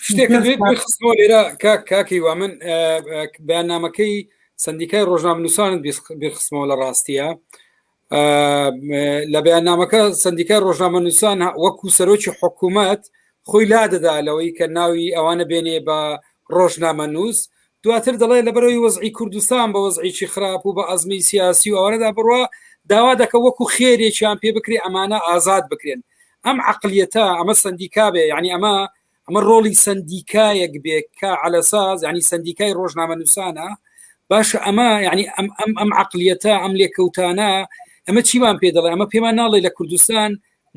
شتێکخستەوە لێرە کاکی وا من بەیاننامەکەی سندیکای ڕۆژنامەنووسان بخستمەوە لە ڕاستیە. لە بەیاننامەکە سندیکای ڕۆژنامەنووسان وەکو سەرۆکی حکوومەت خۆی لادەدا لەوەی کە ناوی ئەوانە بێنێ بە ڕۆژنامەنووس، دواتر دەڵێ لەبەرەوەی وەزعی کوردستان بە وەزعیکی خراپ و بە ئەزمی سیاسی و ئەوانەدا بڕوا داوا دەکە وەکو خێرێکیان پێ بکرێ ئەمانە ئازاد بکرێن. ئەم عقلیەتە ئەمە سندیکا بێ، یعنی ئەمە ڕۆڵی سندیکایەک بێ کە عەلەساز، یعنی سندیکای ڕۆژنامەنووسانە باشە. ئەمە یعنی ئەم عقلیەتە ئەم لێکەوتانە ئەمە چیمان پێ دەڵێ؟ ئەمە پێمان ناڵێ لە کوردستان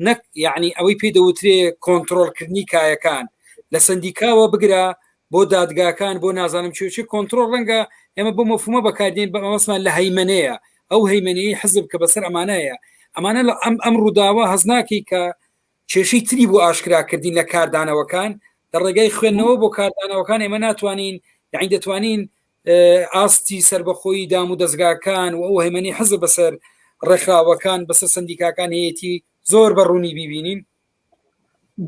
نەک یعنی ئەوەی پێ دەوترێ کۆنتترۆلکردنی کایەکان لە سندیکاوە بگرە بۆ دادگاکان بۆ نازانم چی کۆنتترۆل ڕەنگە ئێمە بۆ مەفهومە بەکاردێن بە مەسمان لە هەیمنەیە، ئەو هەیمنەی حزب کە بەسەر ئەمانەیە. ئەمانە لە ئەم ڕووداوە هەزناکی کە کێشەی تری بۆ ئاشکراکردین لە کاردانەوەکان لە ڕێگای خوێندنەوە بۆ کاردانەوەکان ئێمە ناتوانین، یعنی دەتوانین ئاستی سربەخۆی دام و دەستگاکان و ئەو هەیمنەی حزب بەسەر ڕێکخراوەکان بەسەر سندیکاکان هەیەتی زۆر بەڕوونی بیبینین.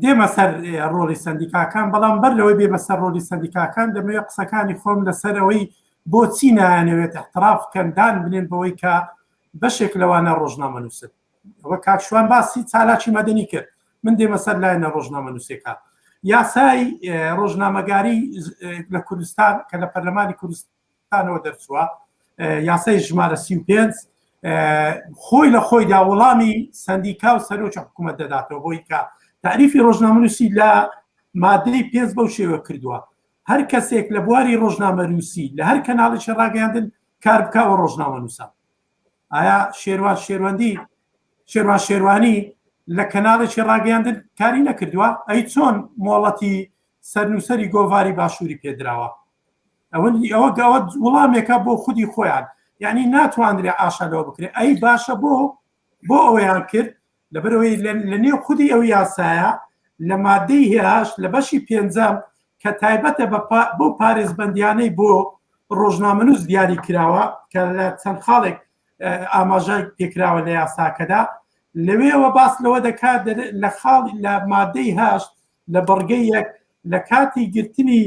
دێمە سەر ڕۆڵی سندیکاکان، بەڵام بەر لەوەی بێ بەسەر ڕۆڵی سندیکاکان دەمەوێت قسەکانی خۆم لەسەرەوەی بۆچی نایانەوێت احتراف کەندان بنێن بەوەی کە بەشێک لەوانە ڕۆژنامەنووسن. ئەوە کاکشوان باسی چالاکی مەدەنی کرد، من دێمە سەر لایەنە ڕۆژنامەنووسەکە. یاسای ڕۆژنامەگاری لە کوردستان کە لە پەرلەمانی کوردستانەوە دەرچووە، یاسای ژمارە 35 خۆی لە خۆیدا وەڵامی سندیکا و سەرۆکی حکوومەت دەداتەوە بۆی کە تعریفی ڕۆژنامەنووسی لە مادەی 5 بەو شێوە کردووە هەر کەسێک لە بواری ڕۆژنامەنووسی لە هەر کەناڵێکی ڕاگەیاندن کار بکەوە ڕۆژنامەنووسە ئایا شێروان شێروانی لە کەناڵێکی ڕاگەیاندن کاری نەکردووە ئەی چۆن مۆڵەتی سەرنووسەری گۆڤاری باشووری پێدراوە ئەوە وەڵامێکە بۆ خودی خۆیان یعنی ناتوانرێ ئاشالەوە بکرێت ئەی باشە بۆ ئەوەیان کرد لەبەرەوەی لە نێو خودی ئەو یاسایە لە مادەی هێاش لە بەشی پێنجەم کە تایبەتە بۆ پارێزبەندیانەی بۆ ڕۆژنامەنووس دیاری کراوە کە لە چەند خاڵێک ئاماژای پێکراوە لە یاساکەدا لەوێەوە باس لەوە دەکات لە خاڵی لە مادەی هاشت لە بەڕگەی یەک لە کاتی گرتنی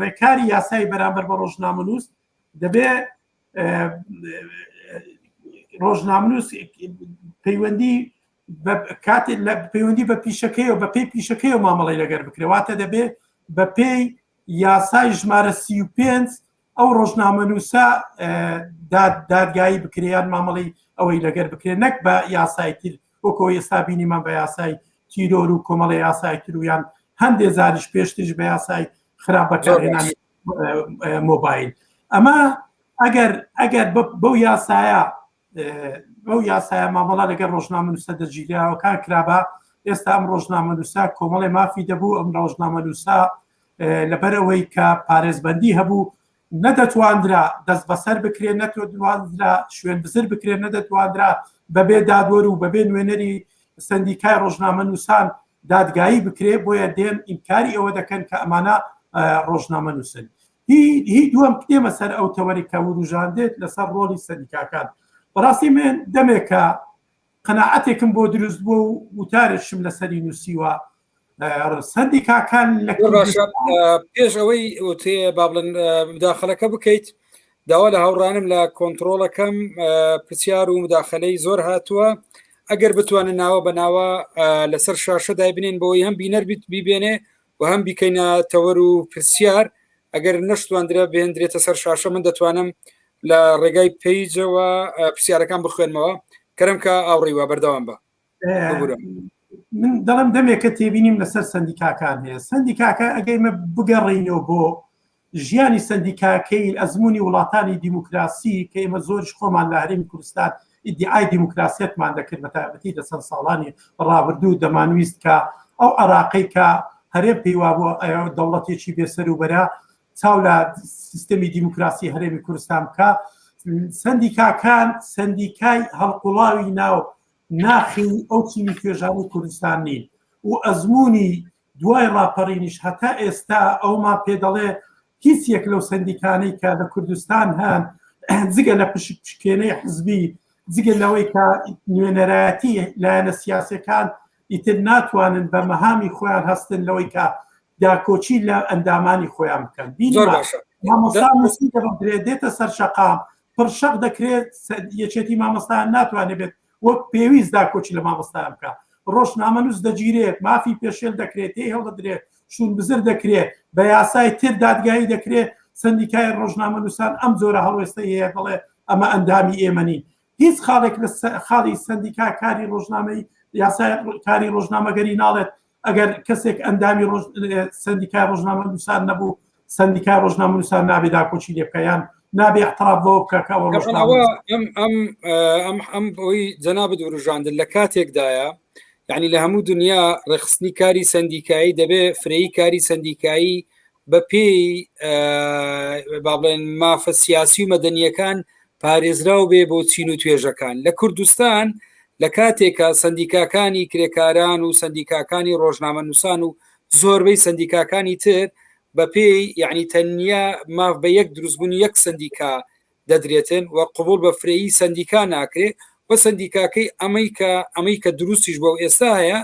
ڕێکاری یاسای بەرامبەر بە ڕۆژنامەنووس دەبێت ڕۆژنامەنووس پەیوەندی بە پیشەکەی و بە پێی پیشەکەی و مامەڵی لەگەر بکرێواتە دەبێت بە پێی یاسای ژمارە 35 ئەو ڕۆژنامەنووسە دادگایی بکرێیان مامەڵی ئەوەی لەگەر بکرێت نەک بە یاسای تر وەکەوە ئێستا بینیمان بە یاسای تیرۆر و کۆمەڵی یاسای ترویان هەندێک زاریش پێشترش بە یاسای خراپەکارهێنانی مۆبایل ئەمە ئەگەر بەو یاسایە مامەڵا لەگەر ڕۆژنامەنووسە دەرگیراوەکان کرابە ئێستا ئەم ڕۆژنامەنووسە کۆمەڵی مافی دەبوو ئەم ڕۆژنامەنووسە لەبەر ئەوەی کە پارێزبەندی هەبوو نەدەتواندرا دەست بەسەر بکرێت نەتوانرا شوێن بزر بکرێت نەدەتواندرا بەبێ دادوەر و بەبێ نوێنەری سندیکای ڕۆژنامەنووسان دادگایی بکرێت بۆیە دێن ئینکاری ئەوە دەکەن کە ئەمانە ڕۆژنامەنووسن هی دووەم کتێمە سەر ئەو تەوەری کە وروژاندێت لەسەر ڕۆلی سندیکاکان بەڕاستی من دەمێکە قەناعەتێکم بۆ دروست بوو و وتارێکشم لەسەری نووسیوە سندیکاکان لە پێش ئەوەی تێ با بڵێن مداخەلەکە بکەیت داوا لە هاوڕانم لە کۆنتترۆلەکەم پرسیار و مداخەلەی زۆر هاتووە ئەگەر بتوانن ناوە بە ناوە لەسەر شاشەدای بنێن بۆی هەم بینەر بیبێنێ و هەم بیکەینە تەوەر و پرسیار ئەگەر نەشتواندرە بێندرێتە سەر شاشە من دەتوانم لە ڕێگای پیجەوە پرسیارەکان بخوێنمەوە کەرم کە ئاوڕێوە بەردەوام بە من دەڵم دەمێکە تێبینیم لەسەر سندیکاکان هەیە سندیکاکە ئەگەیمە بگەڕینەوە بۆ ژیانی سندیکاکەی ئەزمموی وڵاتانی دیموکراسی کە ئێمە زۆرش خۆمان لە هەرێمی کوردستان ئیدعای دیموکراسیەتمان دەکرد بە تایبەتی لە چەند ساڵانی ڕابردوو دەمانویست کە ئەو عراقی کە هەرێم پێیوا بۆ دەوڵەتێکی بێسەروبەرە چاو لە سیستەمی دیموکراسی هەرێمی کوردستان بکە سندیکاکان سندیکای هەڵقوڵاوی ناو ناخی ئەو چینی توێژانی کوردستان نین و ئەزمموی دوای ڕاپەڕینیش هەتا ئێستا ئەومان پێ دەڵێ هیچ یەک لەو سندیکانەی کە لە کوردستان هەن جگە لە پشکێنەی حزبی جگە لەوەی کە نوێنەرایەتی لایەنە سیاسەکان ئیتر ناتوانن بە مەهامی خۆیان هەستن لەوەی کە داکۆچی لە ئەندامانی خۆیان بکەن مامۆستا دێتە سەر شەقام پرشەق دەکرێت یەکێتی مامۆستایان ناتوانێت بێت وەک پێویست داکۆچی لە مامۆستایان بکە ڕۆژنامەنووس دەگیرێت مافی پێشێل دەکرێت هەڵدەدرێت شون بزر دەکرێت بە یاسای تر دادگایی دەکرێت سندیکای ڕۆژنامەنووسان ئەم جۆرە هەڵوێستە هەیە دەڵێ ئەمە ئەندامی ئێمەنین هیچ خاڵێک لە خاڵی سندیکا کاری ڕۆژنامەی یاسای کاری ڕۆژنامەگەری ناڵێت ئەگەر کەسێک ئەندامی سندیکای ڕۆژنامەنووسان نەبوو سندیکای ڕۆژنامەنووسان نابێت داکۆچی لێ بکەیان نابێ احتراب بۆ بکەکەوە ئەم بۆی جەنابەت وروژاندن لە کاتێکدایە یعنی لە هەموو دنیا ڕێخستنی کاری سندیکایی دەبێت فرەیی کاری سندیکایی بە پێی با بڵێن مافە سیاسی و مەدەنیەکان پارێزراو بێ بۆ چین و توێژەکان لە کوردستان لە کاتێکە سندیکاکانی کرێکاران و سندیکاکانی ڕۆژنامەنووسان و زۆربەی سندیکاکانی تر بە پێی یعنی تەنیا ماف بە یەک دروستبوونی یەک سندیکا دەدرێتن و قبول بە فرەیی سندیکا ناکرێت و سندیکاکەی ئەمەی کە دروستیش بۆ ئێستا هەیە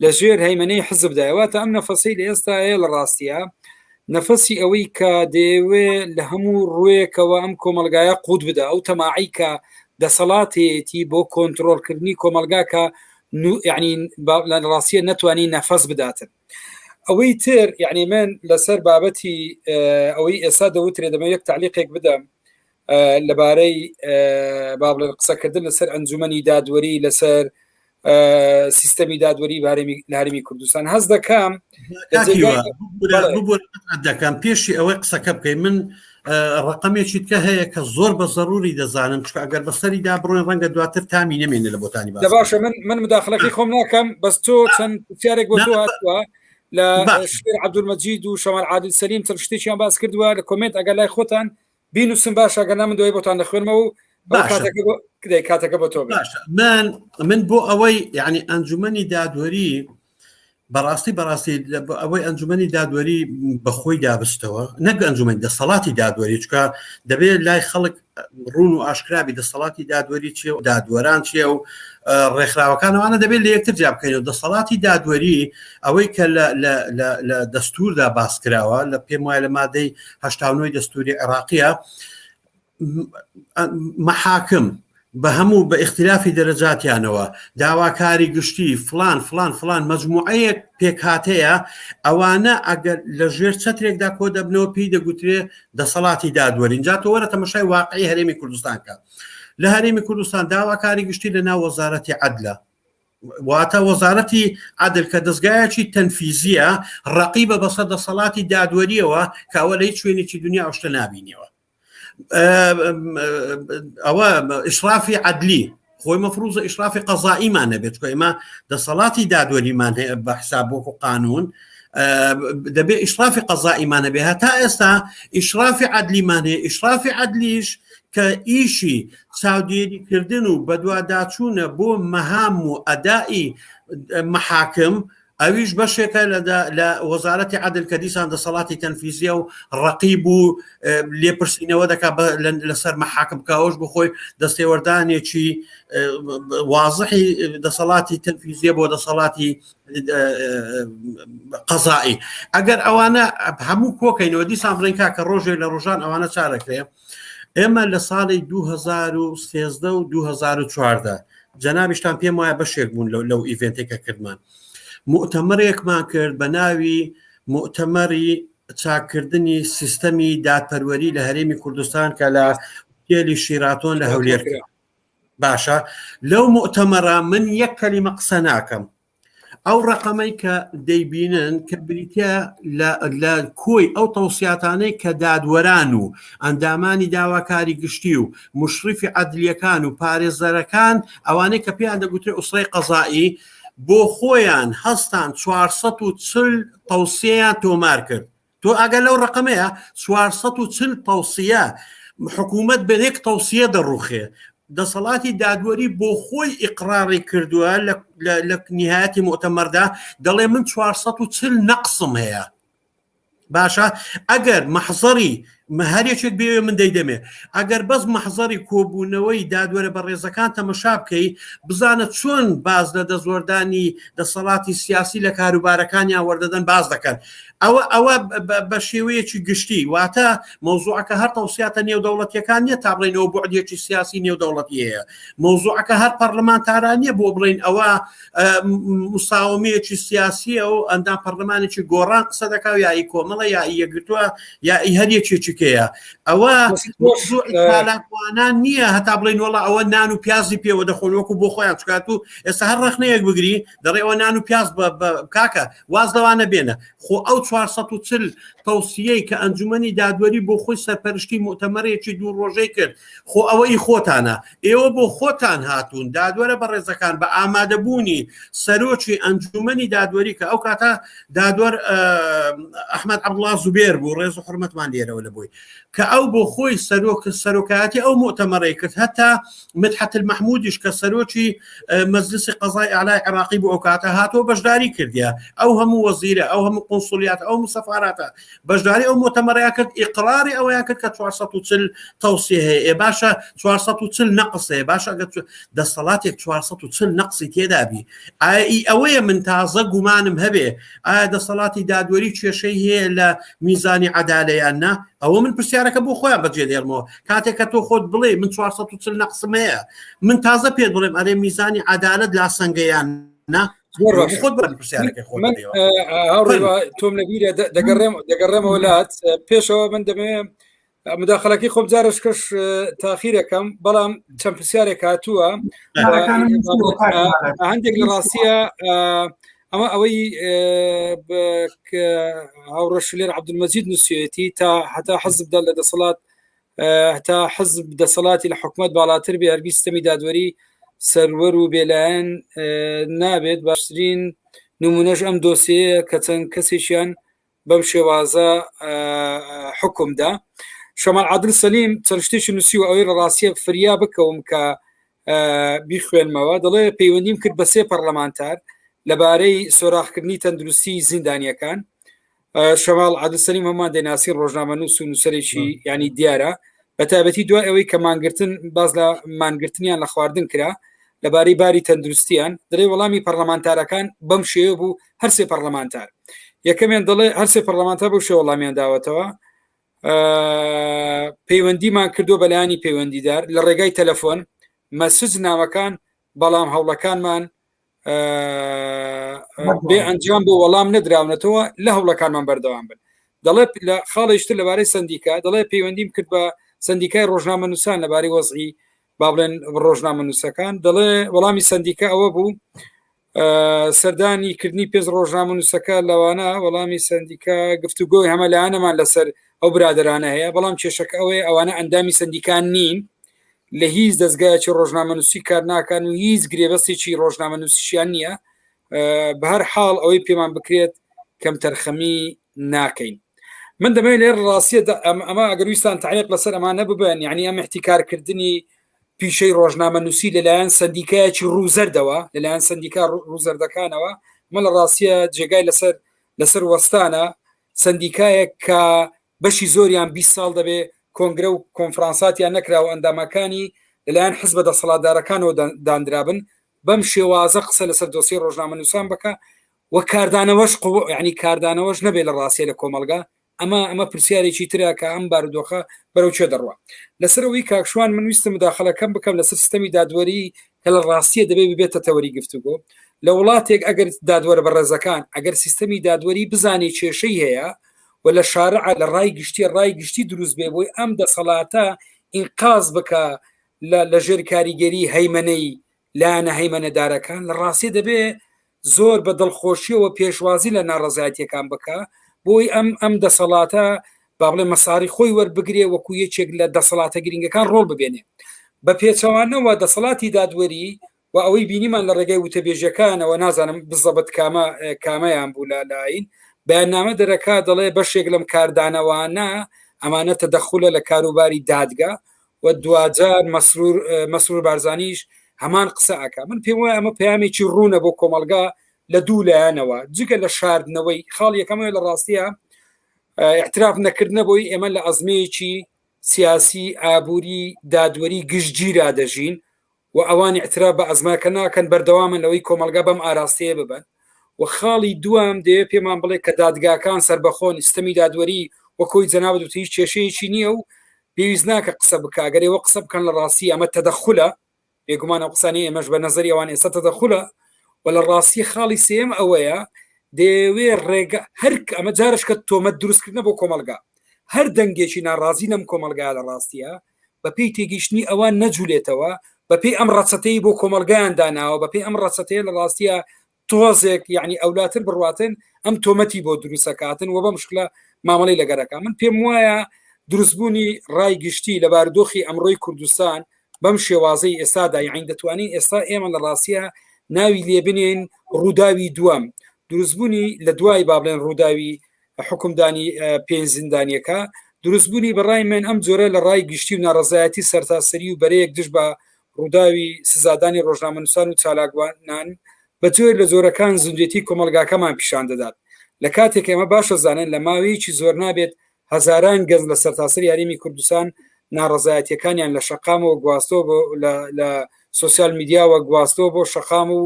لە ژێر هەیمەنەی حزبدایواتە ئەم نەفەسی لە ئێستا هەیە لە ڕاستیە نەفەسی ئەوەی کە دەیەوێ لە هەموو ڕوێکەوە ئەم کۆمەلگایە قوت بدە ئەو تەماعی کە دەسەڵاتێتی بۆ کۆنتترۆلکردنی کۆمەلگاکە یعنی لە ڕاستیە نەتوانی نەفەس بداتن ئەوەی تر یعنی من لەسەر بابەتی ئەوەی ئێستا دەوترێ دەمە یەک تعلیقێک بدەم لەبارەی با بڵێن قسەکردن لەسەر ئەنجومەنی دادوەری لەسەر سیستەمی دادوەری لە هەرێمی کوردستان هەز دەکەم دەکەم پێشی ئەوەی قسەکە بکەین من ڕقمێکی کە هەیە کە زۆر بە ضروری دەزانم چکە ئەگەر بەسەری دابڕۆین ڕەنگە دواتر تامی نەمێنێ لە بۆتانی باشە من مداخلەکەی خۆم ناکەم بەس تۆ چەند پرسیارێک بۆ تۆ هاتووە لە شێر عەبدولمەجید و شەمال عادل سەلیم چەند شتێکیان باس کردووە لە کۆمنت ئەگەر لای خۆتان بینوسن باشە ئەگەر من دوای بۆتان دەخوێنمەوە و کاتەکە بۆ تۆ من بۆ ئەوەی یعنی ئەنجومەنی دادوەری بەڕاستی ئەوەی ئەنجومەنی دادوەری بەخۆی دابستەوە نەک ئەنجومەن دەسەڵاتی دادوەری چکە دەبێت لای خەڵک ڕوون و ئاشکرابی دەسەڵاتی دادوەری چیە و دادوەران چیە و ڕێکخراوەکانەوەوانە دەبێت لە یەکتر جیا بکەین و دەسەڵاتی دادوەری ئەوەی کە لە دەستوردا باسکراوە لە پێم وایە لە مادەی 89 دەستوری عێراقیە مەحاکم بە هەموو بە اختلافی دەرەجاتیانەوە داواکاری گشتی فلان مەجموعەیەک پێکهاتەیە ئەوانە ئەگەر لە ژێر چەترێکدا کۆ دەبنەوە پێی دەگوترێ دەسەڵاتی دادوەری جا تۆ وەرە تەماشای واقعی هەرێمی کوردستانکە لە هەرێمی کوردستان داواکاری گشتی لە ناو وەزارەتی عەدلە واتە وەزارەتی عەدل کە دەستگایەکی تەنفیزیە ڕەقیبە بەسەر دەسەڵاتی دادوەریەوە کە ئەوە لە هیچ شوێنێکی دنیا ئەو شتە نابینیەوە ئەوە ئیشرافی عەدلی خۆی مەفروضە ئیشرافی قەزائیمان نەبێت چکە ئێمە دەسەڵاتی دادوەریمان هەیە بە حساب وەکو قانون دەبێت ئیشرافی قەزائیمان هەبێ هەتا ئێستا ئیشرافی عەدلیمان هەیە ئیشرافی عەدلیش کە ئیشی چاودێریکردن و بەدواداچوونە بۆ مەهام و ئەدائی مەحاکم ئەویش بەشێکە لە وەزارەتی عەدل کە دیسان دەسەڵاتی تەنفیزیە و ڕەقیب و لێپرسینەوە دەکات لەسەر مەحاکم کاوەش بخۆی دەستێوەردانێکی وازحی دەسەڵاتی تەنفیزیە بۆ دەسەڵاتی قەزائی ئەگەر ئەوانە هەموو کۆکەینەوە دیسان بڵێنکا کە ڕۆژێک لە ڕۆژان ئەوانە چارەکرێ ئێمە لە ساڵی 2013 و 2014 جەنابیشتان پێم وایە بەشێک بوون لەو ئیڤێنتێکە کردمان مؤتەمەرێکمان کرد بە ناوی مؤتەمەری چاکردنی سیستەمی دادپەروەری لە هەرێمی کوردستان کە لە هۆتێلی شیراتۆن لە هەولێر باشە لەو مؤتەمەرە من یەک کەلیمە قسە ناکەم ئەو ڕقەمەی کە دەیبینن کە بریتە لە کۆی ئەو تەوسیاتانەی کە دادوەران و ئەندامانی داواکاری گشتی و مشرفی عەدلیەکان و پارێزەرەکان ئەوانەی کە پێیان دەگوترێت ئوسرەی قەزائی بۆ خۆیان هەستان 440 تەوسیەیان تۆمار کرد تۆ ئەگەر لەو ڕقەمەیە 440 تەوسیە حکوومەت بەنێک تەوسیە دەڕوخێ دەسەڵاتی دادوەری بۆ خۆی ئیقراری کردووە لە نهایەتی مؤتەمەردا دەڵێ من 440 نەقسم هەیە باشە ئەگەر مەحزەری هەرێکێک بێ من دەیدەمێ ئەگەر بەس مەحزەری کۆبوونەوەی دادوەرە بە ڕێزەکان تەمەشا بکەی بزانە چۆن باز لە دەزۆردانی دەسەڵاتی سیاسی لە کاروبارەکانیان وەردەدەن باز دەکەن ئەوە بە شێوەیەکی گشتی واتە مەوزوعەکە هەر تەوسیاتە نێودەوڵەتیەکان نییە تا بڵێنەوە بۆعدێکی سیاسی نێودەوڵەتی هەیە مەوزوعەکە هەر پەرلەمانتارانیە بۆ بڵین ئەوە مساومەیەکی سیاسیە و ئەندام پەرلەمانێکی گۆڕان قسە دەکاو یایی کۆمەڵە یایی یەکگرتووە یایی هەریەکێکەیە ئەوە مۆزوعانان نییە هەتا بڵین وڵا ئەوە نان و پیازی پێوە دەخۆن وەکو بۆ خۆیان چکات و ئێستا هەر ڕخنەیەک بگری دەڕێ ئەوە نان و پیاز کاکە واز لەوانە بێنە خۆ ئەو 440 تەوسیەی کە ئەنجومەنی دادوەری بۆ خۆی سەرپەرشتی مؤتەمەرێکی دوو ڕۆژەی کرد خۆ ئەوەی خۆتانە ئێوە بۆ خۆتان هاتوون دادوەرە بە ڕێزەکان بە ئامادەبوونی سەرۆکی ئەنجومەنی دادوەری کە ئەو کاتە دادوەر ئەحمەد عەبدوڵڵا زوبێر بوو ڕێز و حورمەتمان لێرەوە لە بۆی کە ئەو بۆ خۆی سەرۆکایەتی ئەو مؤتەمەڕی کرد هەتا مدحەت المەحمودیش کە سەرۆکی مەجلیسی قەزای ئاعلای عێراقی بوو ئەو کاتە هاتۆ بەشداری کردیا ئەو هەموو وەزیرە ئەو هەموو قۆنسولیات ئەو سەفاراتە بەشداری ئەو مؤتەمەڕەیە کرد ئیقراری ئەوەیان کرد کە 440 تەوسیە هەیە باشە 440 نەقس هەیە باشە ئەگەر دەسەڵاتێک 440 نەقسی تێدابی ئەوەیە من تازە گومانم هەبێ ئایا دەسەڵاتی دادوەری کێشەی هەیە لە میزانی عەدالەیان نا ئەوە من پرسیارەکە بۆ خۆیان بەجێ دێڕمەوە کاتێک کە تۆ خۆت بڵێ من 440 نەقسم هەیە من تازە پێت بڵێم ئەرێ میزانی عەدالەت لا سەنگەیان نا تۆم لەبیرە دەگەڕێمە وڵات پێشەوە من دەمێ مداخلەکەی خۆم جارش کەش تاخیرەکەم بەڵام چەند پرسیارێک هاتووە هەندێک لە ڕاستیە ئەمە ئەوەی هاوڕەش لێر عەبدولمەجید نووسێتی تا هەتا حەزبدا لە دەسەڵات هەتا حەزب دەسەڵاتی لە حکومەت باڵاتر بێ هەرگیز سیستەمی دادوەری سەروەر و بێلایەن نابێت. باشترین نمونەش ئەم دۆسیەیە کە چەند کەسێکیان بەم شێوازە حکومدا. شەمال عادل سەلیم چەند شتێکی نووسی و ئەوەی لە ڕاستیە فریا بکەوم کە بیخوێنمەوە. دەڵێ پەیوەندیم کرد بە 3 پەرلەمانتار لەبارەی سۆراخکردنی تەندروستی زیندانیەکان. شەمال عادل سەلیم هەمان دەناسی ڕۆژنامە نووس و نووسەرێکی ینی دیارە بە تایبەتی دوای ئەوەی کە مانگرتن باز لە مانگرتنیان لە خواردن کرا لەبارەی باری تەندروستیان. دەڵێ وەڵامی پەرلەمانتارەکان بەم شێوە بوو هەر 3 پەرلەمانتار. یەکەمیان دەڵێ هەر 3 پەرلەمانتار بۆ شێوە وەڵامیان داوەتەوە. پەیوەندیمان کردو بەلایانی پەیوەندیدار لە ڕێگای تەلەفۆن مەسج نامەکان بەڵام هەوڵەکانمان بێ ئەنجام بۆ وەڵام نەدراونەتەوە لە هەوڵەکانمان بەردەوام بن. دەڵێ لە خاڵیشتر لەبارەی سندیکا دەڵێ پەیوەندیم کرد بە سندیکای ڕۆژنامە نووسان لەبارەی وەزعی با بڵێن ڕۆژنامە نووسەکان. دەڵێ وەڵامی سندیکا ئەوە بوو سەردانی کردنی پێش ڕۆژنامە نووسەکە لەوانە وەڵامی سندیکا گفتوگۆی هەمەلایەنەمان لەسەر ئەو برادرانە هەیە بەڵام کێشەکە ئەوەیە ئەوانە ئەندامی سندیکان نین لە هیچ دەستگایکی ڕۆژنامە نووسی کار ناکەن و هیچ گرێبەستێکی ڕۆژنامە نووسیشیان نییە. بە هەر حاڵ ئەوەی پێمان بکرێت کەم تەرخەمی ناکەین. من دەمەوێت لێر ڕاستیە ئەمە ئەگەر ویستان تعلیق لەسەر ئەمانە ببن یعنی ئەم احتیکارکردنی پیشەی ڕۆژنامە نووسی لەلایەن سندیکایەکی ڕووزەردەوە لەلایەن سندیکا ڕووزەردەکانەوە مە لە ڕاستیە جێگای لەسەر وەستانە سندیکایەک کە بەشی زۆریان 20 ساڵ دەبێ کۆنگرە و کۆنفرانساتیان نەکرا و ئەندامەکانی لەلایەن حزب دەسەڵاتدارەکانەوە دانرابن بەم شێوازە قسە لەسەر دۆسی ڕۆژنامە نووسان بکە و کاردانەوەش ینی کاردانەوەش نەبێت لە ڕاستیە لە کۆمەلگا. ئەمە پرسیارێکی ترە کە ئەم بارودۆخە بەرەو چێ دەڕوە. لەسەرەوەی کاکشوان من ویستم مداخەلەکەم بکەم لەسەر سیستەمی دادوەری کە لە ڕاستیە دەبێت ببێتە تەوەری گفتوگۆ لە وڵاتێک ئەگەر دادوەرە بەڕێزەکان ئەگەر سیستەمی دادوەری بزانێ کێشەی هەیە و لە شارع لە ڕای گشتی دروست بێ بۆی ئەم دەسەڵاتە ئینقاز بکە لە ژێر کاریگەری هەیمەنەی لایەنە هەیمەنەدارەکان لە ڕاستی دەبێ زۆر بە دڵخۆشیەوە پێشوازی لە ناڕەزایەتیەکان بکە بۆی ئەم دەسەڵاتە با بڵێ مەساری خۆی وەربگرێ وەکو یەکێک لە دەسەڵاتە گرنگەکان ڕۆڵ ببێنێ بە پێچەوانەوە دەسەڵاتی دادوەری و ئەوەی بینیمان لە ڕێگەی وتەبێژەکانەوە نازانم بزەبت کامەیان بوو لە لاین بەیاننامە دەرەکا دەڵێ بەشێک لەم کاردانەوانە ئەمانە تەدەخولە لە کاروباری دادگا و دوجار مەسرور بارزانیش هەمان قسە ئەکا. من پێم وایە ئەمە پەیامێکی ڕوونە بۆ کۆمەلگا لە دوو لایەنەوە جگە لە شاردنەوەی خاڵ یەکەمەوە لە ڕاستیە احتراف نەکردنە بۆی ئێمە لە ئەزمەیەکی سیاسی ئابووری دادوەری گشتگیرا دەژین و ئەوان احتراف بە ئەزماکە ناکەن بەردەوامن لەوەی کۆمەلگا بەم ئاراستەیە ببن و خاڵی دوام دەوێت پێمان بڵێ کە دادگاکان سربەخۆن سیستەمی دادوەری وەکۆی جەنابەت وتی هیچ کێشەیەکی نییە و پێویست ناکە قسە بکگەرەوە قسە بکەن لە ڕاستی ئەمە تەدەخولە بێگومانە قسانی ئێمەش بە نەزەری ئەوان ئێستا تەدەخولە و لە ڕاستی خاڵی سێم ئەوەیە دەوێ ڕێگە هەر ئەمە جارش کە تۆمەت دروستکردنە بۆ کۆمەلگا هەر دەنگێکی ناڕازی نەم کۆمەلگا لە ڕاستیە بە پێی تێگەیشتنی ئەوان نەجوولێتەوە بە پێی ئەم ڕەچەتەی بۆ کۆمەلگایان داناوە بە پێی ئەم ڕەچەتەیە لە ڕاستیە تۆزێک یعنی ئەولاتر بڕواتن ئەم تۆمەتی بۆ دروستەکاتن و بە مشکلە مامەڵی لەگەرەکە. من پێم وایە دروستبوونی ڕای گشتی لە بارودۆخی ئەمڕۆی کوردستان بەم شێوازەی ئێستادا یعنی دەتوانین ئێستا ئێمە لە ڕاستیە ناوی لێبنێن ڕووداوی دووەم دروستبوونی لە دوای با بڵێن ڕووداوی حکومدانی پێنج زیندانیەکە دروستبوونی بەڕای من ئەم جۆرە لە ڕای گشتی و ناڕەزایەتی سەرتاسەری و بەرەیەک دش بە ڕووداوی سزادانی ڕۆژنامە نووسان و چالاکوانان بە جۆر لە زۆرەکان زوندێتی کۆمەلگاکەمان پیشان دەدات لە کاتێک ئێمە باشە زانن لە ماوەیەکی زۆر نابێت هەزاران گەز لە سەرتاسەری یاریمی کوردستان ناڕەزایەتیەکانیان لە شەقامەوە گواستۆ لە سوسیال میدیاوە گواستۆ بۆ شەقام و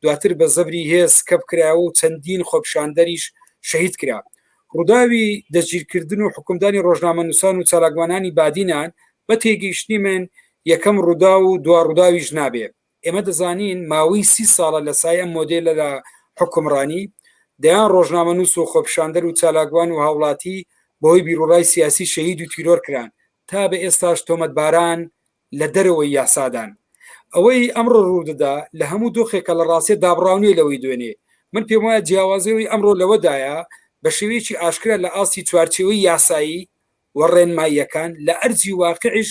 دواتر بە زەبری هێز کەپ کراوە و چەندین خۆپشاندەریش شەهید کرا. ڕووداوی دەستگیرکردن و حکومدانی ڕۆژنامە نووسان و چالاکوانانی بادینان بە تێگەیشتنی من یەکەم ڕوودا و دوا ڕووداویش نابێت. ئێمە دەزانین ماوەی 30 ساڵە لە سایە مۆدێلە لە حکومڕانی دەیان ڕۆژنامە نووس و خۆپشاندەر و چالاکوان و هاوڵاتی بەهۆی بیرۆڕای سیاسی شەهید و تیرۆر کران تا بە ئێستاش تۆمەتباران لە دەرەوەی یاسادان ئەوەی ئەمڕۆ ڕوودەدا لە هەموو دۆخێکە لە ڕاستێ دابڕاونی لەوەی دوێنێ من پێم وایە جیاوازەوەی ئەمڕۆ لەوەدایە بە شێوەیەکی ئاشکرا لە ئاستی چوارچێوەی یاسایی و ڕێنماییەکان لە ئەرجی واقعیش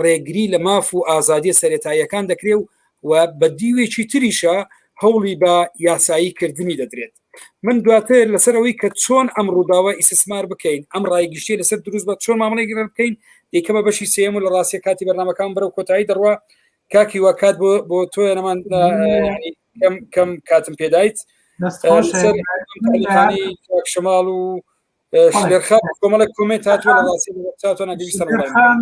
ڕێگری لە ماف و ئازادی سەرێتاییەکان دەکرێت و بە دیوێکی تریشە هەوڵی بە یاسایی کردنی دەدرێت من دواتر لەسەرەوەی کە چۆن ئەم ڕووداوە ئیسسمار بکەین ئەم ڕایگەشتیە لەسەر دروست بە چۆن مامەڵێگەر بکەین دیکەمە بەشی سێم و لە ڕاستی کاتی بەرنامەکان بەرەو کۆتایی دەڕوا کاکی واکات بۆ تۆ نەمان کەم کاتم پێدایت شمال و شلێرخان کۆمەڵک کۆمنت هاتووە لە ڕاستی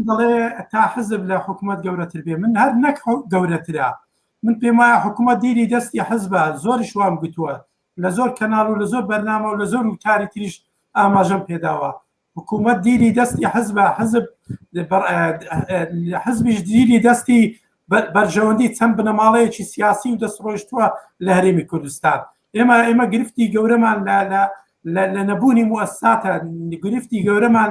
دەڵێ تا حزب لە حکوومەت گەورەتر بێ من هەر نەک گەورەترا من پێم وایە حکوومەت دیری دەستی حزبە زۆریش وام گوتووە لە زۆر کەناڵ و لە زۆر بەرنامە و لە زۆر وتاری تریش ئاماژەم پێداوە حکوومەت دیری دەستی حزبە حزبیش دیری دەستی بەرژەوەندی چەند بنەماڵەیەکی سیاسی و دەستڕۆیشتووە لە هەرێمی کوردستان ئێمە گرفتی گەورەمان لە نەبوونی موەسساتە گرفتی گەورەمان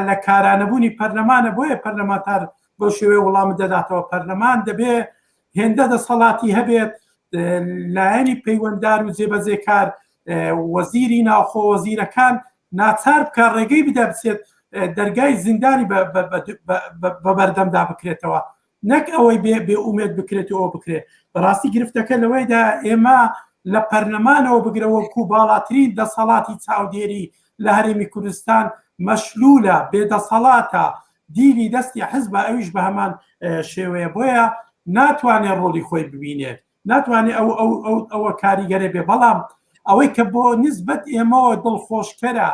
لە کارانەبوونی پەرلەمانە بۆیە پەرلەمانتار بۆ شێوەیە وەڵام دەداتەوە پەرلەمان دەبێ هێندە دەسەڵاتی هەبێت لایەنی پەیوەنددار و جێبەجێکار وەزیری ناوخۆ وەزیرەکان ناچار بکە ڕێگەی بدە بچێت دەرگای زیندانی بە بەردەمدا بکرێتەوە نەک ئەوەی بێ ئومێد بکرێتەوە بکرێت بەڕاستی گرفتەکە لەوەیدا ئێمە لە پەرلەمانەوە بگرەوە و باڵاترین دەسەڵاتی چاودێری لە هەرێمی کوردستان مەشلولە بێدەسەڵاتە دیری دەستی حزبە ئەویش بە هەمان شێوەیە بۆیە ناتوانێت ڕۆڵی خۆی ببینێت ناتوانێت ئەوە کاریگەرە بێ بەڵام ئەوەی کە بۆ نسبەت ئێمەوە دڵخۆشکەرە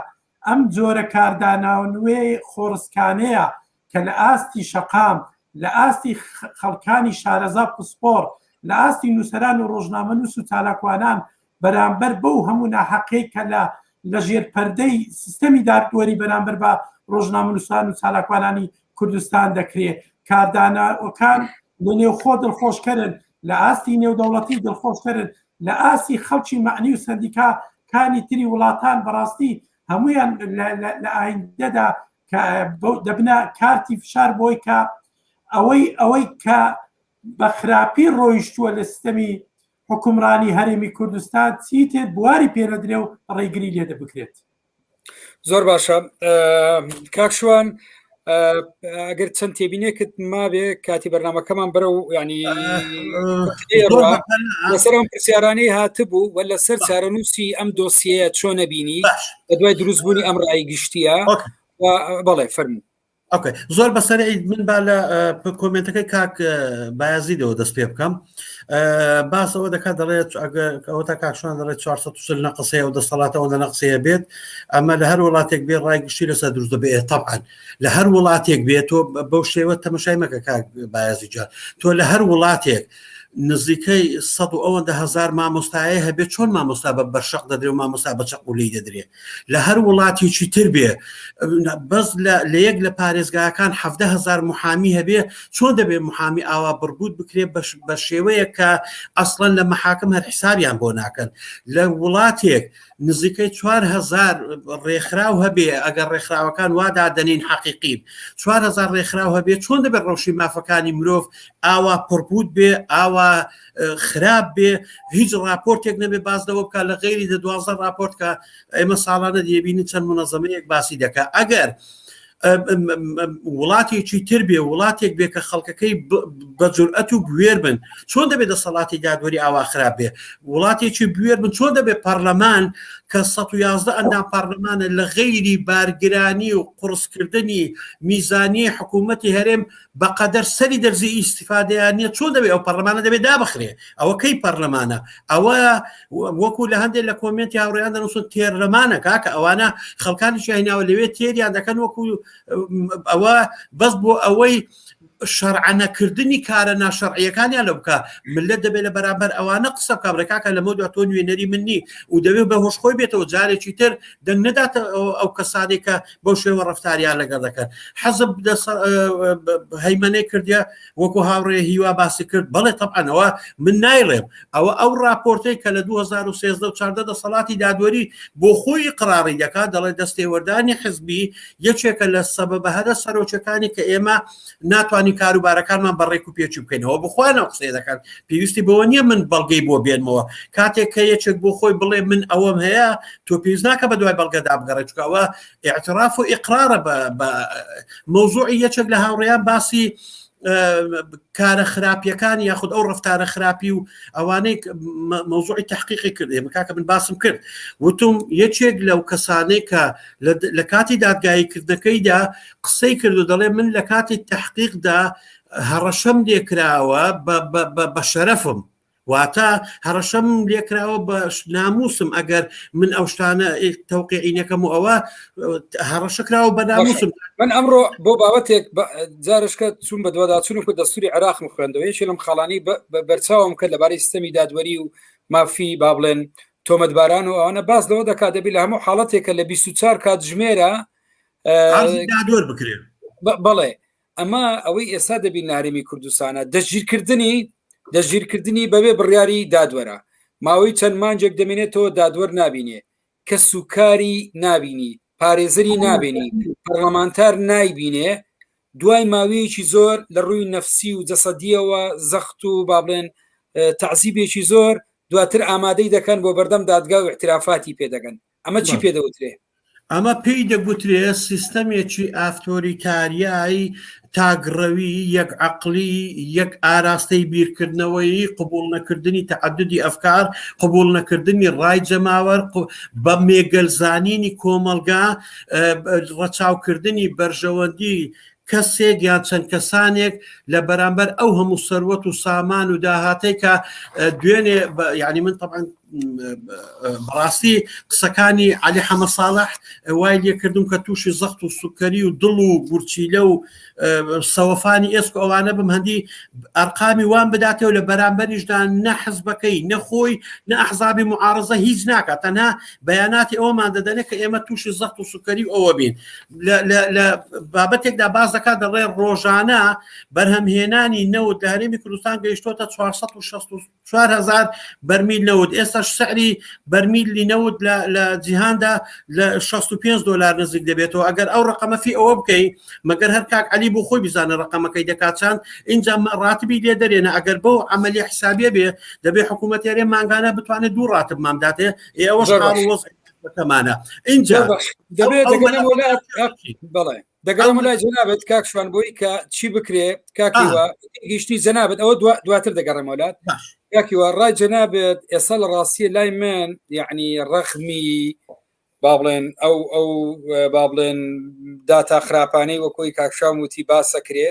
ئەم جۆرە کارداناونوێ خۆڕسکانەیە کە لە ئاستی شەقام لە ئاستی خەڵکانی شارەزا پسپۆر لە ئاستی نووسەران و ڕۆژنامە نووس و چالاکوانان بەرامبەر بەو هەموو ناحەقەی کە لە ژێر پەردەی سیستەمی دادوەری بەرامبەر بە ڕۆژنامە نووسان و چالاکوانانی کوردستان دەکرێت کاردانەوەکان لە نێوخۆ دڵخۆشکەرن لە ئاستی نێودەوڵەتی دڵخۆشکەرن لە ئاسی خەڵکی معنی و سەندیکاکانی تری وڵاتان بەڕاستی هەمویان لە ئایندەدا دەبنە کارتی فشار بۆی کە ئەوەی کە بە خراپی ڕۆیشتووە لە سیستەمی حکومڕانی هەرێمی کوردستان چیتێت بواری پێنەدرێ و ڕێگری لێدە بکرێت زۆر باشە کاکشوان ئەگەر چەند تێبینێکت مابێ کاتی بەرنامەکەمان بەرە و ینی لەسەر ئەم پرسیارانەی هاتبوو و لەسەر چارەنووسی ئەم دۆسیەیە چۆن نەبینی بە دوای دروستبوونی ئەم ڕایگشتیە بەڵێ فەرموو ئۆکەی زۆر بەسەر من با لە کۆمنتەکەی کاک بایازیدەوە دەست پێ بکەم باسەوە دەکات دەڵێت ئەوە تا کاکشوان دەڵێت 440 نەقسەیە و دەسەڵاتەوە نەقسەیە بێت ئەمە لە هەر وڵاتێک بێ ڕایگشتی لەسەر دروست دەبێت تەبعاً لە هەر وڵاتێک بێت تۆ بەو شێوە تەمەشای مەکە کاک بایازی جان تۆ لە هەر وڵاتێک نزیکەی 100,000 مامۆستایە هەبێت چۆن مامۆستا بە بەرشەق دەدرێ و مامۆستا بە چەقولی دەدرێت لە هەر وڵاتێکی تر بێ بەس لە یەک لە پارێزگاکان 70,000 محامی هەبێ چۆن دەبێت محامی ئاوا بڕبوت بکرێت بە شێوەیە کە ئەسڵەن لە مەحاکم هەر حسابیان بۆ ناکەن لە وڵاتێک نزیکەی 4,000 ڕێکخراو هەبێ ئەگەر ڕێکخراوەکان وادا دەنین حەقیقین 4,000 ڕێکخراو هەبێ چۆن دەبێت ڕەوشی مافەکانی مرۆڤ ئاوا پڕبوت بێ ئاوا خراپ بێ هیچ راپۆرتێک نەبێ بازدەوە بکە لە غێری 12 راپۆرت کە ئێمە ساڵانە دەبینی چەند منەظەمەیەک باسی دەکە ئەگەر وڵاتێکی تر بێ وڵاتێک بێ کە خەڵکەکەی بە جورئەت و گوێر بن چۆن دەبێت دەسەڵاتی دادوەری ئاوا خراپ بێ وڵاتێکی بوێر بن چۆن دەبێت پەرلەمان کە 111 ئەندام پەرلەمانە لە غەیری بارگرانی و قورسکردنی میزانی حکوومەتی هەرێم بەقەدەر سەری دەرزی ئیسیفادەیانە چۆن دەبێت ئەو پەرلەمانە دەبێت دابخرێ ئەوە کەی پەرلەمانە ئەوە وەکو لە هەندێک لە کۆمنتی هاوڕێیان دەنووسن تێرلەمانە کاکە ئەوانە خەڵکانی هێناوە لەوێ تێریان دەکەن وەکو ئەوە بەس بۆ ئەوەی شەرعەنەکردنی کارە ناشەرعیەکانیان لە بکە ملت دەبێت لە بەرامبەر ئەوانە قسە بکە ڕێکاکە لەمە دوات تۆ نوێنەری مننی و دەبێت بە هۆشخۆی بێتەوە جارێکی تر دەنگ نەداتە ئەو کەسانی کە بەو شێوە ڕفتاریان لەگەڵ دەکەن حەزب هەیمەنەی کردیا وەکو هاوڕێ هیوا باسی کرد بەڵێ تەبعەنەوە من نایڕێم ئەو راپۆرتەی کە لە 2013 و 14 دەسەڵاتی دادوەری بۆ خۆی قراری دەکات دەڵێ دەستێوەردانی حزبی یەکێکە لە سەبەبە هەرە سەرۆکیەکانی کە ئێمە ناتوانین کاروبارەکانمان بەڕێک و پێچی بکەینەوە بخوانەوە قسەی دەکەن پێویستی بەوە نییە من بەڵگەی بۆ بێنمەوە کاتێک کە یەکێک بۆ خۆی بڵێ من ئەوەم هەیە تۆ پێویست ناکە بە دوای بەڵگەدا بگەڕێ چکەوە ئاعتراف و ئیقرارە بە مەوزوعی یەکێک لە هاوڕێیان باسی کارە خراپیەکان یاخود ئەو ڕفتارە خراپی و ئەوانەی مەوزوعی تحقیقی کرد ئێمە کاکە من باسم کرد وتم یەکێک لەو کەسانەی کە لە کاتی دادگاییکردنەکەیدا قسەی کرد و دەڵێ من لە کاتی تحقیقدا هەڕەشەم لێکراوە بە شەرەفم واتە هەڕەشەم لێکراوە بە ناموسم ئەگەر من ئەو شتانە تەوقیعینەکەم و ئەوە هەڕەشەکراوە بە ناموسم من ئەمڕۆ بۆ بابەتێک جارشکە چوون بە دوواداچون و دەستوری عراق خوێندەوە یەکێ لەم خاڵانی بەرچاوم کرد لەبارەی سیستەمی دادوەری و مافی با بڵێن تۆمەتباران و ئەوانە باس لەوە دەکات دەبێت لە هەموو حاڵەتێکە لە 24 کاتژمێرە دادوەر بکرێن بەڵێ ئەمە ئەوەی ئێستا دەبین لە هەرێمی کوردستانە دەستگیرکردنی بەبێ بڕیاری دادوەرە ماوەی چەند مانجێک دەمێنێتەوە دادوەر نابینێ کە سوکاری نابینی پارێزەری نابێنی پەرلەمانتار نایبینێ دوای ماوەیەکی زۆر لە ڕووی نەفسی و جەسەدیەوە زەخت و با بڵێن تەعزیبێکی زۆر دواتر ئامادەی دەکەن بۆ بەردەم دادگا و احترافاتی پێدەگەن ئەمە چی پێدەوترێ ئەمە پێی دەگوترێ سیستەمێکی ئافتۆریتاریایی تاگڕەوی یەک عەقلی یەک ئاراستەی بیرکردنەوەی قبول نەکردنی تەعەددی ئەفکار قبول نەکردنی ڕای جەماوەر بە مێگەلزانینی کۆمەلگا ڕەچاوکردنی بەرژەوەندی کەسێک یان چەند کەسانێک لە بەرامبەر ئەو هەموو سەروەت و سامان و داهاتەی کە دوێنێ یعنی من طبعا بەڕاستی قسەکانی عەلی حەمە ساڵح وای لێکردم کە تووشی زەخت و سوکەری و دڵ و گورچیلە و سەوەفانی ئێسک ئەوانە بم هەندی ئەرقامی وان بداتەوە لە بەرامبەریشدا نە حزبەکەی نەخۆی نە ئەحزابی معارەزە هیچ ناکات تەنها بەیاناتی ئەومان دەدەنێت کە ئێمە تووشی زەخت و سوکەری ئەوە بین لە بابەتێکدا باز دەکات دەڵێ ڕۆژانە بەرهەمهێنانی نەوت لە هەرێمی کوردستان گەیشتۆتە 464,000 بەرمیل نەوت ئێستا سعری بەرمیلی نەوت لە جیهاندا لە $65 نزیک دەبێتەوە ئەگەر ئەو ڕقەمەفی ئەوە بکەی مەگەر هەر کاک عەلی بۆ خۆی بزانە ڕقەمەکەی دەکاتچان اینجا ڕاتبی لێ دەرێنە ئەگەر بەو عەمەلی حسابیە بێ دەبێ حکوومەت یارێ مانگانە بتوانێت دوو ڕاتب مامداتێ ئەوەش وەزەکەمانە اینجا دەبێت بەڵێ دەگەڵم لای جەنابەت کاک شوانبووی کە چی بکرێ کاکیوە گەیشتی جەنابەت ئەوە دواتر دەگەڕێمە وڵات کاکیوە ڕای جەنابێت ئێستا لە ڕاستیە لای من یعنی ڕەخمی با بڵێن ئەو با بڵێن داتا خراپانەی وەکۆی کاکشام وتی باسەکرێ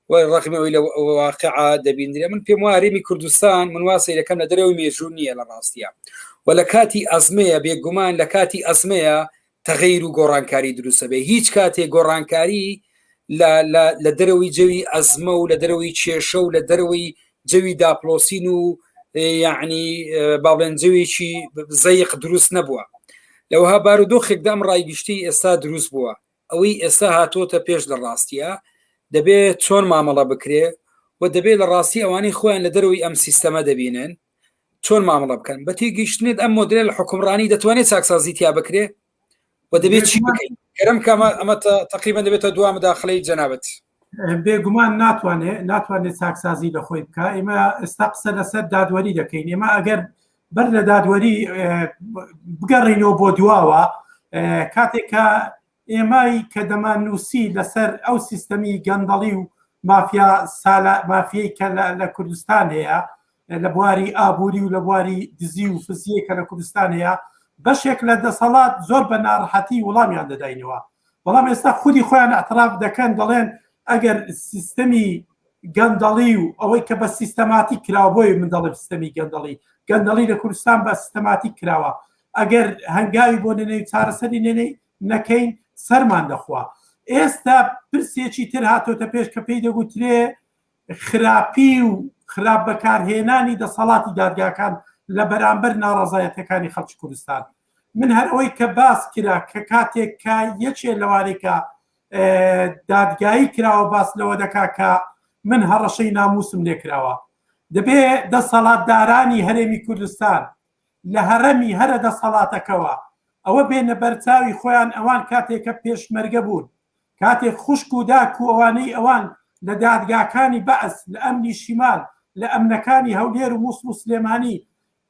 و ڕەخمەوەی لە واقعا دەبیندرێ من پێم وایە هەرێمی کوردستان من واسەی دەکەم لە دەرەوەی مێژوو نییە لە ڕاستیە و لە کاتی ئەزمەیە بێگومان لە کاتی ئەزمەیە تەغەیر و گۆڕانکاری دروستە بێ هیچ کاتێک گۆڕانکاری لە دەرەوەی جەوی ئەزمە و لە دەرەوەی کێشە و لە دەرەوەی جەوی داپلۆسین و یعنی با بڵێن جەوێکی زەیق دروست نەبووە لەوها بارودۆخێکدا ئەم ڕایگشتی ئێستا دروست بووە ئەوەی ئێستا هاتۆتە پێش لە ڕاستیە دەبێت چۆن مامەڵە بکرێ و دەبێت لە ڕاستی ئەوانەی خۆیان لە دەرەوەی ئەم سیستەمە دەبینن چۆن مامەڵە بکەن بە تێگەیشتنێت ئەم مۆدرێ لە حکومڕانی دەتوانێت چاکسازی تیا بکرێ و دەبێت چی بکەین گەرم کامە ئەمە تقریبا دەبێتە دوام مداخلەی جەنابەت بێگومان ناتوانێت چاکسازی لە خۆی بکە ئێمە ئێستا قسە لەسەر دادوەری دەکەین ئێمە ئەگەر بەر لە دادوەری بگەڕینەوە بۆ دواوە کاتێککە ئێمای کە دەمان نووسی لەسەر ئەو سیستەمی گەندەڵی و مافیەی کە لە کوردستان هەیە لە بواری ئابووری و لە بواری دزی و فزیە کە لە کوردستان هەیە بەشێک لە دەسەڵات زۆر بە ناڕەحەتی وەڵامیان دەداینەوە بەڵام ئێستا خودی خۆیان ئەتراف دەکەن دەڵێن ئەگەر سیستەمی گەندەڵی و ئەوەی کە بە سیستەماتی کراوە بۆی من دەڵێم سیستەمی گەندەڵی لە کوردستان بە سیستەماتی کراوە ئەگەر هەنگاوی بۆ نێنەی چارەسەری نێنەی نەکەین سەرمان دەخوا ئێستا پرسێکی تر هاتۆتە پێش کە پێی دەگوترێ خراپی و خراپ بەکارهێنانی دەسەڵاتی دادگاکان لە بەرامبەر ناڕەزایەتەکانی خەڵکی کوردستان. من هەر ئەوەی کە باس کرا کە کاتێک کە یەکێ لەوانێکە دادگایی کراوە باس لەوە دەکا کە من هەڕەشەی ناموسم لێکراوە، دەبێ دەسەڵاتدارانی هەرێمی کوردستان لە هەرەمی هەرە دەسەڵاتەکەوە ئەوە بێنە بەرچاوی خۆیان ئەوان کاتێککە پێشمەرگە بوون، کاتێک خوشک و داک و ئەوانەی ئەوان لە دادگاکانی بەعس لە ئەمنی شیمال لە ئەمنەکانی هەولێر و مووس و سلێمانی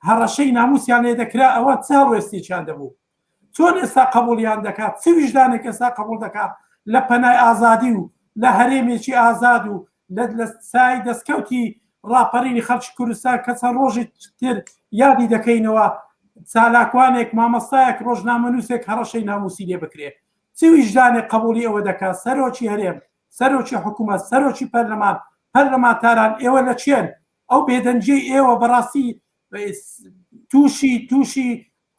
هەڕەشەی ناموسیان لێ دەکرا، ئەوە چا ڕێستێکیان دەبوو. چۆن ئێستا قبولیان دەکات؟ چ ویژدانێک ئێستا قبول دەکات لە پەنای ئازادی و لە هەرێمێکی ئازاد و لە سای دەستکەوتی ڕاپەڕینی خەڵکی کوردستان کە چەند ڕۆژی تر یادی دەکەینەوە چالاکوانێک مامەستایەک ڕۆژنامەنووسێک هەڕەشەی ناموسی لێ بکرێ. چ ویژدانێک قبولی ئەوە دەکات؟ سەرۆکی هەرێم، سەرۆکی حکوومەت، سەرۆکی پەرلەمان، پەرلەمانتاران ئێوە لە چێن؟ ئەو بێدەنجەی ئێوە بەڕاستی تووشی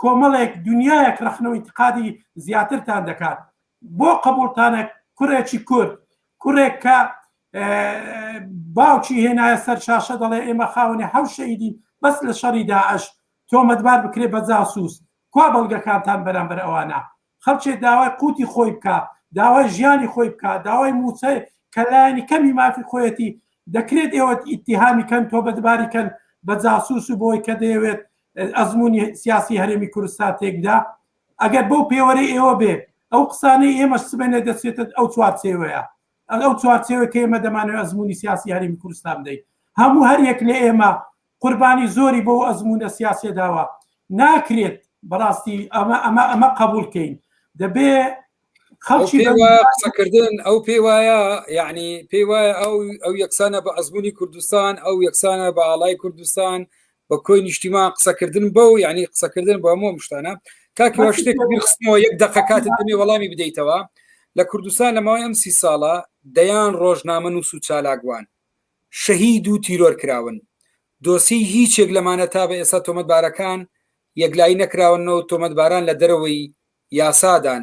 کۆمەڵێک دنیایەک رەخنەوەی تقادی زیاترتان دەکات. بۆ قبولتانە کوڕێکی کورد، کوڕێک کە باوکی هێنایە سەر شاشە دەڵێ ئێمە خاوەنی حەوت شەهیدین بەس لە شەڕی داعش تۆمەتبار بکرێ بە جاسووس. کوا بەڵگەکانتان بەرامبەر ئەوانە؟ خەڵکێ داوای قوتی خۆی بکە، داوای ژیانی خۆی بکە، داوای موچە کە لایەنی کەمی مافی خۆیەتی دەکرێت ئێوە ئیتیهامی کەن تۆ بەدباری کەن بە جاسووس و بۆی کە دەیەوێت ئەزمموی سیاسی هەرێمی کوردستان تێکدا. ئەگەر بەو پێوەرەی ئێوە بێ ئەو قسانەی ئێمەش سبێنێ دەچێتە ئەو چوارچێوەیە، ئەو چوارچێوە کە ئێمە دەمانوێت ئەزمموی سیاسی هەرێمی کوردستان بدەین. هەموو هەریەک لە ئێمە قوربانی زۆری بۆ ئەزممونە سیاسی داوە ناکرێت. بەڕاستی ئەمە قبولکەین. دەبێ خەڵکی قسەکردن ئەو پێ وایە، یعنی پێی وایە ئەو یەکسانە بە ئەزمموی کوردستان، ئەو یەکسانە بە ئاڵای کوردستان، بە کۆی نیشتیمان قسەکردن بەو یعنی قسەکردن بە هەموو شتانە. کاکیوە شتێک بیرخستنەوە یەک دەقەکاتت دەمێ وەڵامی بدەیتەوە. لە کوردستان لە ماوەی ئەم 30 ساڵە دەیان ڕۆژنامەنووس و چالاکوان شەهید و تیرۆر کراون. دۆسی هیچێک لەمانە تا بە ئێستا تۆمەتبارەکان یەکلایی نەکراونەوە، تۆمەتباران لە دەرەوەی یاسادان،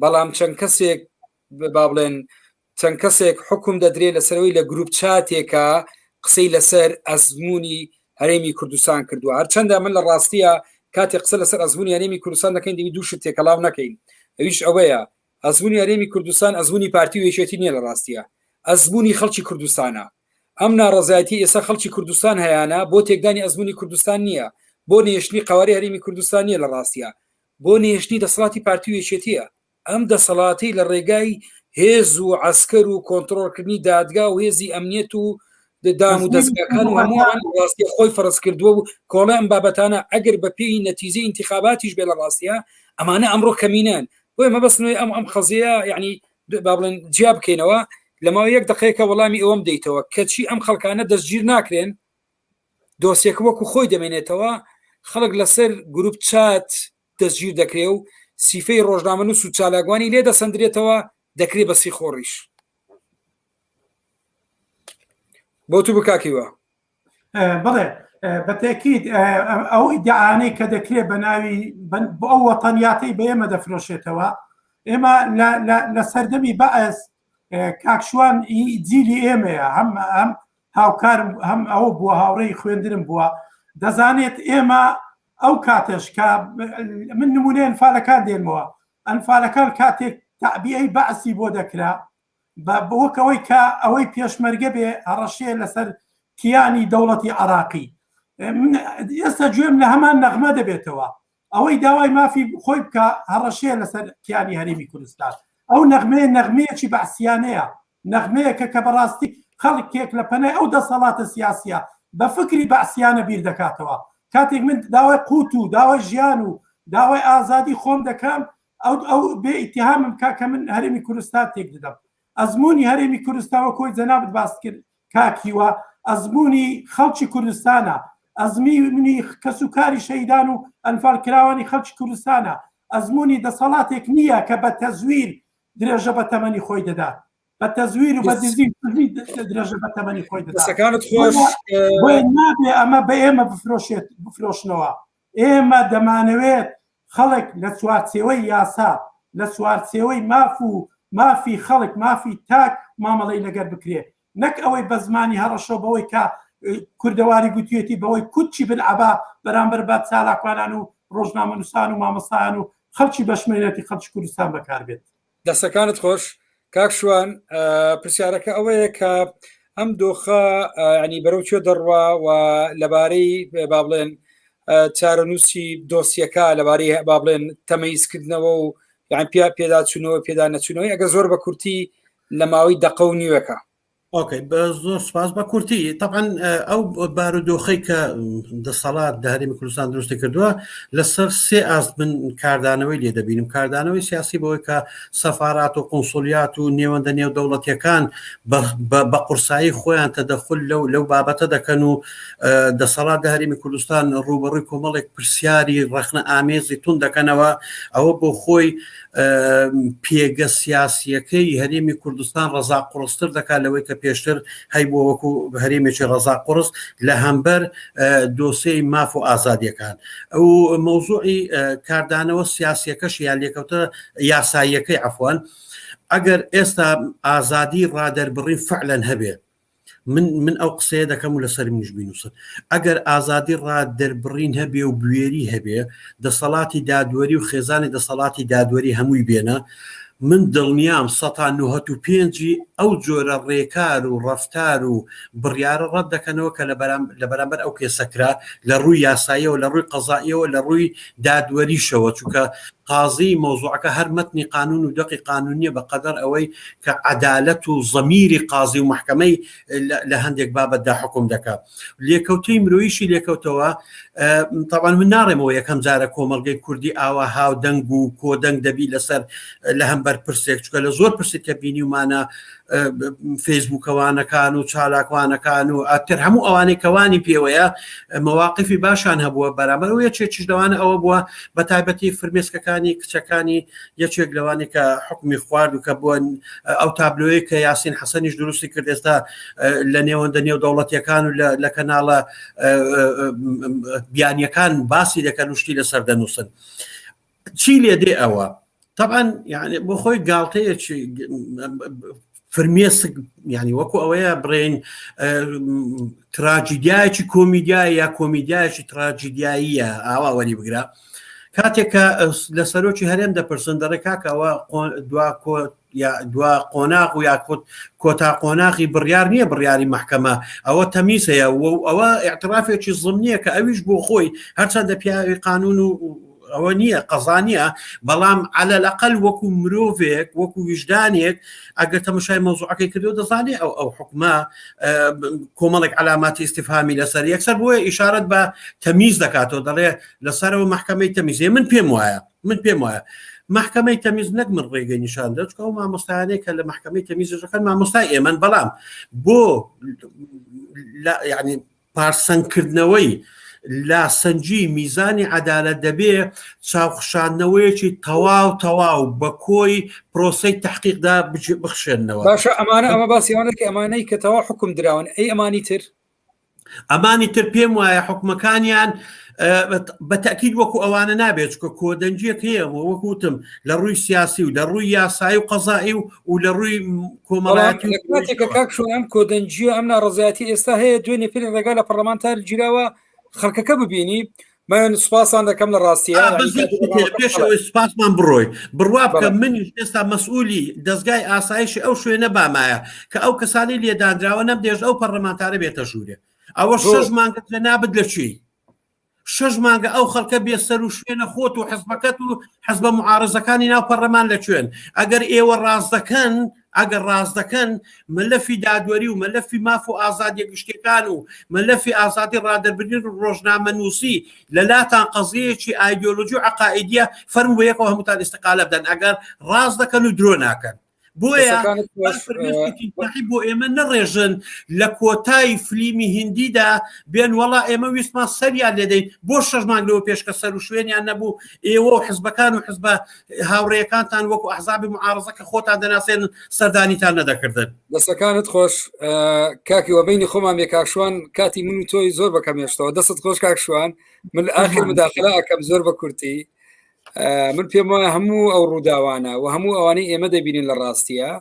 بەڵام چەند کەسێک با بڵێن چەند کەسێک حکم دەدرێت لەسەرەوەی لە گروپ چاتێکە قسەی لەسەر ئەزمموی هەرێمی کوردستان کردووە. هەرچەندە من لە ڕاستیە کاتێک قسە لەسەر ئەزمموی هەرێمی کوردستان دەکەین دەبی دووشت تێکەڵاو نەکەین. ئەویش ئەوەیە ئەزمموی هەرێمی کوردستان ئەزمموی پارتی و یەکێتی نییە، لە ڕاستیە ئەزمموی خەڵکی کوردستانە. ئەم ناڕەزایەتی ئێستا خەڵکی کوردستان هەیەە بۆ تێکدانی ئەزمموی کوردستان نییە، بۆ نێشتنی قواری هەرێمی کوردستان نییە، لە ڕاستیە بۆ نێشتنی دەسەڵاتی پارتی و یەکێتیە. ئەم دەسەڵاتی لە ڕێگای هێز و عسکەر و کۆنتڕۆلکردنی دادگا و هێزی ئەمنیەت و دام و دەستگاکان و هەمووان ڕاستی خۆی فەرز کردووە و کۆڵە ئەم بابەتانە ئەگەر بە پێی نەتیجەی انتخاباتیش بێ لە ڕاستیە ئەمانە ئەمڕۆ کەمینان. بۆی مەبەستنەوەی ئەم خەزیە یعنی با بڵێن جیا بکەینەوە لە ماوەی یەک دقەیەکە وەڵامی ئەوەم دەیتەوە کەچی ئەم خەڵکانە دەستگیر ناکرێن، دۆسیەکە وەکو خۆی دەمێنێتەوە، خەڵک لەسەر گروپ چات دەستگیر دەکرێ و سیفەی ڕۆژنامەنووس و چالاکوانی لێ دەسەندرێتەوە، دەکرێت بەسی خۆڕیش. بۆ تو بکاکیوە. بڵێ بەتەکید ئەو ئیدعانەی کە دەکرێت بە ناوی بۆ ئەو وەتەنیاتەی بە ئێمە دەفرۆشێتەوە. ئێمە لە سەردەمی بەعس کاکشوان جیلی ئێمەیە، هەم هاوکارم هەم ئەوە بووە هاوڕێی خوێندرم بووە، دەزانێت ئێمە ئەو کاتش کە من نمونێ ئەنفالەکان دێنمەوە. ئەنفالەکان کاتێک تەعبیەی بەعسی بۆ دەکرا بەوەکەوەی کە ئەوەی پێشمەرگە بێ هەڕەشێ لەسەر کیانی دەوڵەتی عراقی. ئێستا گوێم لە هەمان نەغمە دەبێتەوە، ئەوەی داوای مافی خۆی بکە هەڕەشێ لەسەر کیانی هەرێمی کوردستان. ئەو نەغمەیە نەغمەیەکی بەعسیانەیە، نەغمەیەکە کە بەڕاستی خەڵکێک لە پەنای ئەو دەسەڵاتە سیاسیە بە فکری بەعسیانە بیر دەکاتەوە. کاتێک من داوای قوت و داوای ژیان و داوای ئازادی خۆم دەکەم، ئەو بێ ئیتیهامم کاکە من هەرێمی کوردستان تێک دەدەم. ئەزمموی هەرێمی کوردستان وەکۆی جەنابەت باس کرد کاکیوە، ئەزمموی خەڵکی کوردستانە، ئەزمموی کەسوکاری شەهیدان و ئەنفالکراوانی خەڵکی کوردستانە، ئەزمموی دەسەڵاتێک نییە کە بە تەزویر درێژە بە تەمەنی خۆی دەدات، بە تەزویر و بە دزی درێژە بە تەمەنی خۆی دەدات. نابێ ئەمە بە ئێمە بفرۆشنەوە. ئێمە دەمانەوێت خەڵک لە چوارچێوەی یاسا، لە چوارچێوەی ماف و مافی خەڵک مافی تاک مامەڵەی لەگەر بکرێ نەک ئەوەی بە زمانی هەڕەشۆ بەوەی کە کوردەواری گوتوێتی بەوەی کوچی بنعبا بەرامبەر بە چالاکوانان و ڕۆژنامەنووسان و مامۆستایان و خەڵکی بەشمێنێتی خەڵکی کوردستان بەکاربێت. دەستەکانت خۆش کاک شوان پرسیارەکە ئەوەیە کە ئەم دۆخە ینی بەرەو چێ دەڕوا و لەبارەی با بڵێن چارەنووسی دۆسیەکە لەبارەی با بڵێن تەمەیزکردنەوە و یان پێداچوونەوە پێدا نەچوونەوەی ئەگە زۆر بە کورتی لە ماوەی دەقە و نیوەکە. اوكي زۆر سپاس بە کورتی طبعا ئەو بارودۆخەی کە دەسەڵات داهێمی کوردستان دروستی کردووە لەسەر سێ ئاستبن کاردانەوەی لێ دەبینیم کاردانەوەی سیاسی بەوەی کە سەفارات و قونسولیات و نێوەندە نێو دەوڵەتیەکان بە قورسایی خۆیان تەدەخل لەو بابەتە دەکەن و دەسەڵات داهێمی کوردستان ڕوبەڕووی کۆمەڵێک پرسیاری ڕەخنە ئامێزی تون دەکەنەوە ئەوە بۆ خۆی پێگە سیاسیەکەی هەرێمی کوردستان ڕەزا قوڕستر دەکات لەوەی کە پێشتر هەی بۆ وەکو هەرێمێکی ڕەزا قوڕس لە هەمبەر دۆسەی ماف و ئازادیەکان ئەو مەوزوعی کاردانەوە سیاسیەکەش یان لێکەوتە یاساییەکەی عەفوان ئەگەر ئێستا ئازادی ڕادەربڕین فعلەن هەبێ من ئەو قسەیە دەکەم و لەسەر منیش بینوسن ئەگەر ئازادی ڕادەربڕین هەبێ و بوێری هەبێ دەسەڵاتی دادوەری و خێزانی دەسەڵاتی دادوەری هەمووی بێنە من دڵنیام 1995 ئەو جۆرە ڕێکار و ڕەفتار و بڕیارە ڕەت دەکەنەوە کە لە بەرامبەر ئەو کێسەکرا لە ڕووی یاساییەوە لە ڕووی قەزاییەوە لە ڕووی دادوەریشەوە چونکە قازی مۆزوعەکە هەر مەتنی قانون و دەقی قانونیە بەقەدەر ئەوەی کە عەدالەت و زەمیری قازی و محکەمەی لە هەندێک بابەتدا حکم دەکات لێکەوتەی مرۆییشی لێکەوتەوە طبعا من ناڕێمەوە یەکەم جارە کۆمەڵگەی کوردی ئاوا هاودەنگ و کۆدەنگ دەبی لەسەر لە هەمبەر پرسێک چکە لە زۆر پرسێک کە بینی ومانە فێسبووکەوانەکان و چالاکوانەکان و ئاتر هەموو ئەوانەی کەوانی پێوەیە مەواقفی باشان هەبووە بەرامبەر و یەکێکیش لەوانە ئەوە بووە بە تایبەتی فرمێسکەکانی کچەکانی یەکێک لەوانی کە حکمی خوارد و کە بووە ئەو تابلۆیە کە یاسین حەسەنیش دروستی کرد ئێستا لە نێوەندە نێو دەوڵەتیەکان و لە کەناڵە بیانیەکان باسی دەکەن وشتی لەسەر دەنووسن چی لێ دێ ئەوە طبعا يعني بۆ خۆی گاڵتەیەکی فرمێسک ینی وەکو ئەوەیە بڕێن تراجیدیایکی کۆمیدیای یا کۆمیدیایکی تراجیدیاییە ئاوا وەری بگرە کاتێک کە لە سەرۆکی هەرێم دەپرسن دەڕێکاکەوە دوا قۆناغ و یا کۆتا قۆناغی بڕیار نییە بڕیاری محکەمە ئەوە تەمیسەیە ئەوە ئاعترافێکی زڵنیە کە ئەویش بۆ خۆی هەرچەندە پیاوی قانون و ئەوە نییە قەزانیە بەڵام على الأقل وەکو مرۆڤێک وەکو وجدانێک ئەگەر تەماشای مەوزوعەکەی کردو دەزانێ ئەو حکومە کۆمەڵێک علاماتی استفهامی لەسەر یەکسەر بۆیە ئیشارەت بە تەمیز دەکاتەوە دەڵێ لەسەرەوە محکەمەی تەمیزێ من پێم وایە محکەمەی تەمیز نەک من ڕێگەی نیشان دەچکە و مامۆستایانەیە کە لە محکەمەی تەمیزەکەن مامۆستای ئێمەن بەڵام بۆ یعنی پارسەنکردنەوەی لا سنجی میزانی عدالت دەبێ چاوخشاندنەوەیەکی تەواو بە کۆی پرۆسەی تحقیقدا بخشێنەوە باشە ئەمە باسیوانەکە ئەمانەی کە تەوا حکم دراون ئەی ئەمانی تر پێم وایە حکومەکانیان بە تەکید وەکو ئەوانە نابێت چکە کۆدەنجیەک هەیە وەکوتم لە ڕووی سیاسی و لە ڕووی یاسایی و قەزایی و لە ڕووی کۆمەڵایەتێکە کاکشۆن ئەم کۆدەنجیە ئەم ناڕەزایەتی ئێستا هەیە دوێنێ پێ ڕێگا لە پەرلەمانتار گیراوە خەڵکەکە ببینی من سوپاسان دەکەم لە ڕاستیە پێشەوەی سوپاسمان بڕۆی بڕوا بکە منیش ئێستا مەسئولی دەستگای ئاسایشی ئەو شوێنە بامایە کە ئەو کەسانی لێدانراوە نەبدێژ ئەو پەرلەمانتارە بێتە ژوورێ ئەوە 6 مانگە لە نابد لە چی 6 مانگە ئەو خەڵکە بێسەر و شوێنە خۆت و حزبەکەت و حزبە معارزەکانی ناو پەرلەمان لەکوێن ئەگەر ئێوە ڕاست دەکەن مەلەفی دادوەری و مەلەفی ماف و ئازادیە گشتەکان و مەلەفی ئازادی ڕادەربردن و ڕۆژنامەنووسی لەلاتان قەزەیەکی ئایدۆلۆژی و عەقائیدیە فەرموو بە یەکەوە هەمووتان ئیستیقالە بدەن ئەگەر ڕاست دەکەن و درۆ ناکەن بۆیە بۆ ئێمە نەڕێژن لە کۆتای فلیمی هندیدا بێن وەڵا ئێمە ویستمان سەریان لێدەین بۆ 6 مانگەوە پێشکە سەر و شوێنیان نەبوو ئێوە و حزبەکان و حزبە هاوڕێیەکانتان وەکو ئەحزابی معارزەکە خۆتان دەناسێن سەردانیتان نەدەکردن دەستەکانت خۆش کاکی وەبینی خۆمان بێ کاکشوان کاتی من و تۆی زۆر بەکەمێشتەوە دەست خۆش کاکشوان من آخر مداخلە ئەکەم زۆر بە کورتی من پێم وایە هەموو ئەو ڕووداوانە و هەموو ئەوانەی ئێمە دەبینین لە ڕاستیە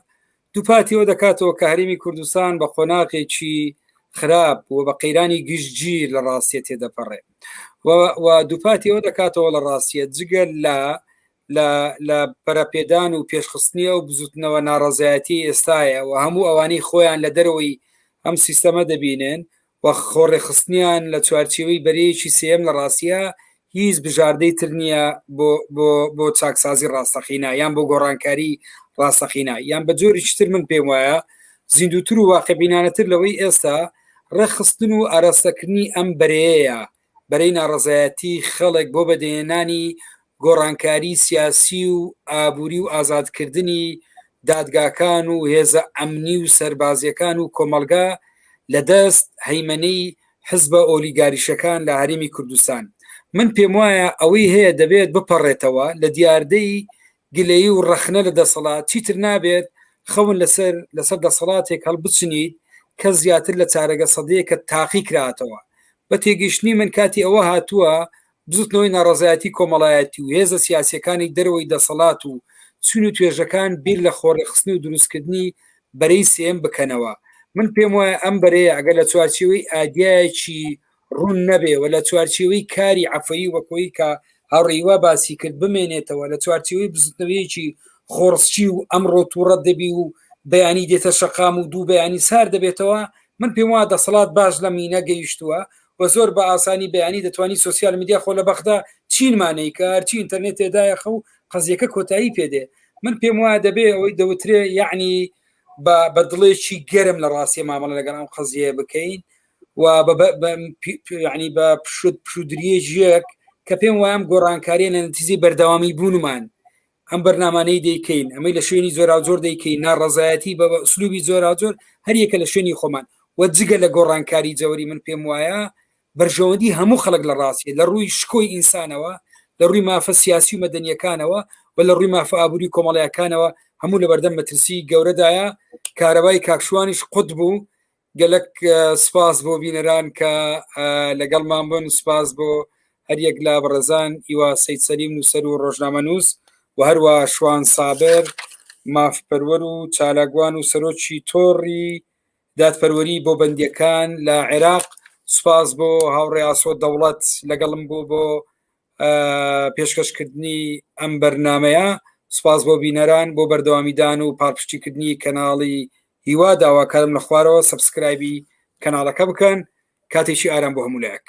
دووپاتیەوە دەکاتەوە کە هەرێمی کوردستان بە قۆناغێکی خراپ و بە قەیرانی گشتگیر لە ڕاستیە تێدەپەڕێ و دووپاتیەوە دەکاتەوە لە ڕاستیە جگەل لە پەرەپێدان و پێشخستنیە و بزوتنەوە ناڕەزایەتی ئێستاە و هەموو ئەوانەی خۆیان لە دەرەوەی ئەم سیستەمە دەبینن و خۆڕێخستنیان لە چوارچێوەی بەرەیەکی سێم لە ڕاستیە هیچ بژاردەی تر نییە بۆ چاکسازی ڕاستەقینە یان بۆ گۆڕانکاری ڕاستەقینە یان بە جۆریشتر من پێم وایە زیندوتر و واقعبینانەتر لەوەی ئێستا ڕێخستن و ئاراستەکردنی ئەم بەرەیە بەرەی ناڕەزایەتی خەڵک بۆ بەدێنانی گۆڕانکاری سیاسی و ئابووری و ئازادکردنی دادگاکان و هێزە ئەمنی و سەربازیەکان و کۆمەلگا لە دەست هەیمەنەی حزبە ئۆلیگاریشەکان لە هەرێمی کوردستان من پێم وایە ئەوەی هەیە دەبێت بپەڕێتەوە لە دیاردەی گلەیی و ڕەخنە لە دەسەڵات چیتر نابێت خەون لەسەر دەسەڵاتێک هەڵبچنیت کە زیاتر لە چارەگە سەدەیەکە تاقی کراتەوە بە تێگەیشتنی من کاتی ئەوە هاتووە بزوتنەوەی ناڕەزایەتی کۆمەڵایەتی و هێزە سیاسیەکانی دەرەوەی دەسەڵات و چون و توێژەکان بیر لە خۆڕێخستنی و دروستکردنی بەرەی سێم بکەنەوە من پێم وایە ئەم بەرەیە ئەگەر لە چوارچێوەی ئادیایەکی ڕوون نەبێ و لە چوارچێوەی کاری عەفەیی وەکۆی کە هاوڕێیوا باسی کرد بمێنێتەوە لە چوارچێوەی بزوتنەوەیەکی خۆڕسچی و ئەمڕۆ تووڕەت دەبی و بەیانی دێتە شەقام و دوو بەیانی سار دەبێتەوە من پێم وایە دەسەڵات باش لە مینە گەیشتووە و زۆر بە ئاسانی بەیانی دەتوانانی سوسیال میدیا خۆ لە بەخدا چینمانەی کە هەرچی ئینتەرنێت تێدایە خەو قەزیەکە کۆتایی پێدێ من پێم وایە دەبێ ئەوەی دەوترێ یعنی بە دڵێکی گەرم لە ڕاستی مامەڵە لەگەڵ ئەم قەزیە بکەین و ینی بە پشودریەک کە پێم وایە ئەم گۆڕانکاریە لە نەتیجەی بەردەوامی بوونمان ئەم بەرنامانەی دەیکەین ئەمەی لە شوێنی زۆر دەیکەین ناڕەزایەتی بە ئوسلوبی زۆر هەر یەکە لە شوێنی خۆمان و جگە لە گۆڕانکاری جەوری من پێم وایە بەرژەوەندی هەموو خەڵک لە ڕاستیە لە ڕووی شکۆی ئینسانەوە لە ڕووی مافە سیاسی و مەدەنیەکانەوە و لە ڕووی مافە ئابووری کۆمەڵایەکانەوە هەموو لە بەردەم مەترسی گەورەدایە کارەبای کاکشوانیش قوت بوو گەلک سپاس بۆ بینەران کە لەگەڵمان بن سپاس بۆ هەریەک لە بەڕێزان ئیوا سەید سەلیم نووسەر و ڕۆژنامە نووس و هەروە شوان سابر مافپەروەر و چالاگوان و سەرۆکی تۆڕی دادپەروەری بۆ بەندیەکان لە عێراق سپاس بۆ هاوڕێ ئاسۆ دەوڵەت لەگەڵم بوو بۆ پێشکەشکردنی ئەم بەرنامەیە سپاس بۆ بینەران بۆ بەردەوامیدان و پاڵپشتیکردنی کەناڵی هیوا داواکارم لە خوارەوە سەبسکرایبی کەناڵەکە بکەن کاتێکی ئارام بۆ هەموو لایەک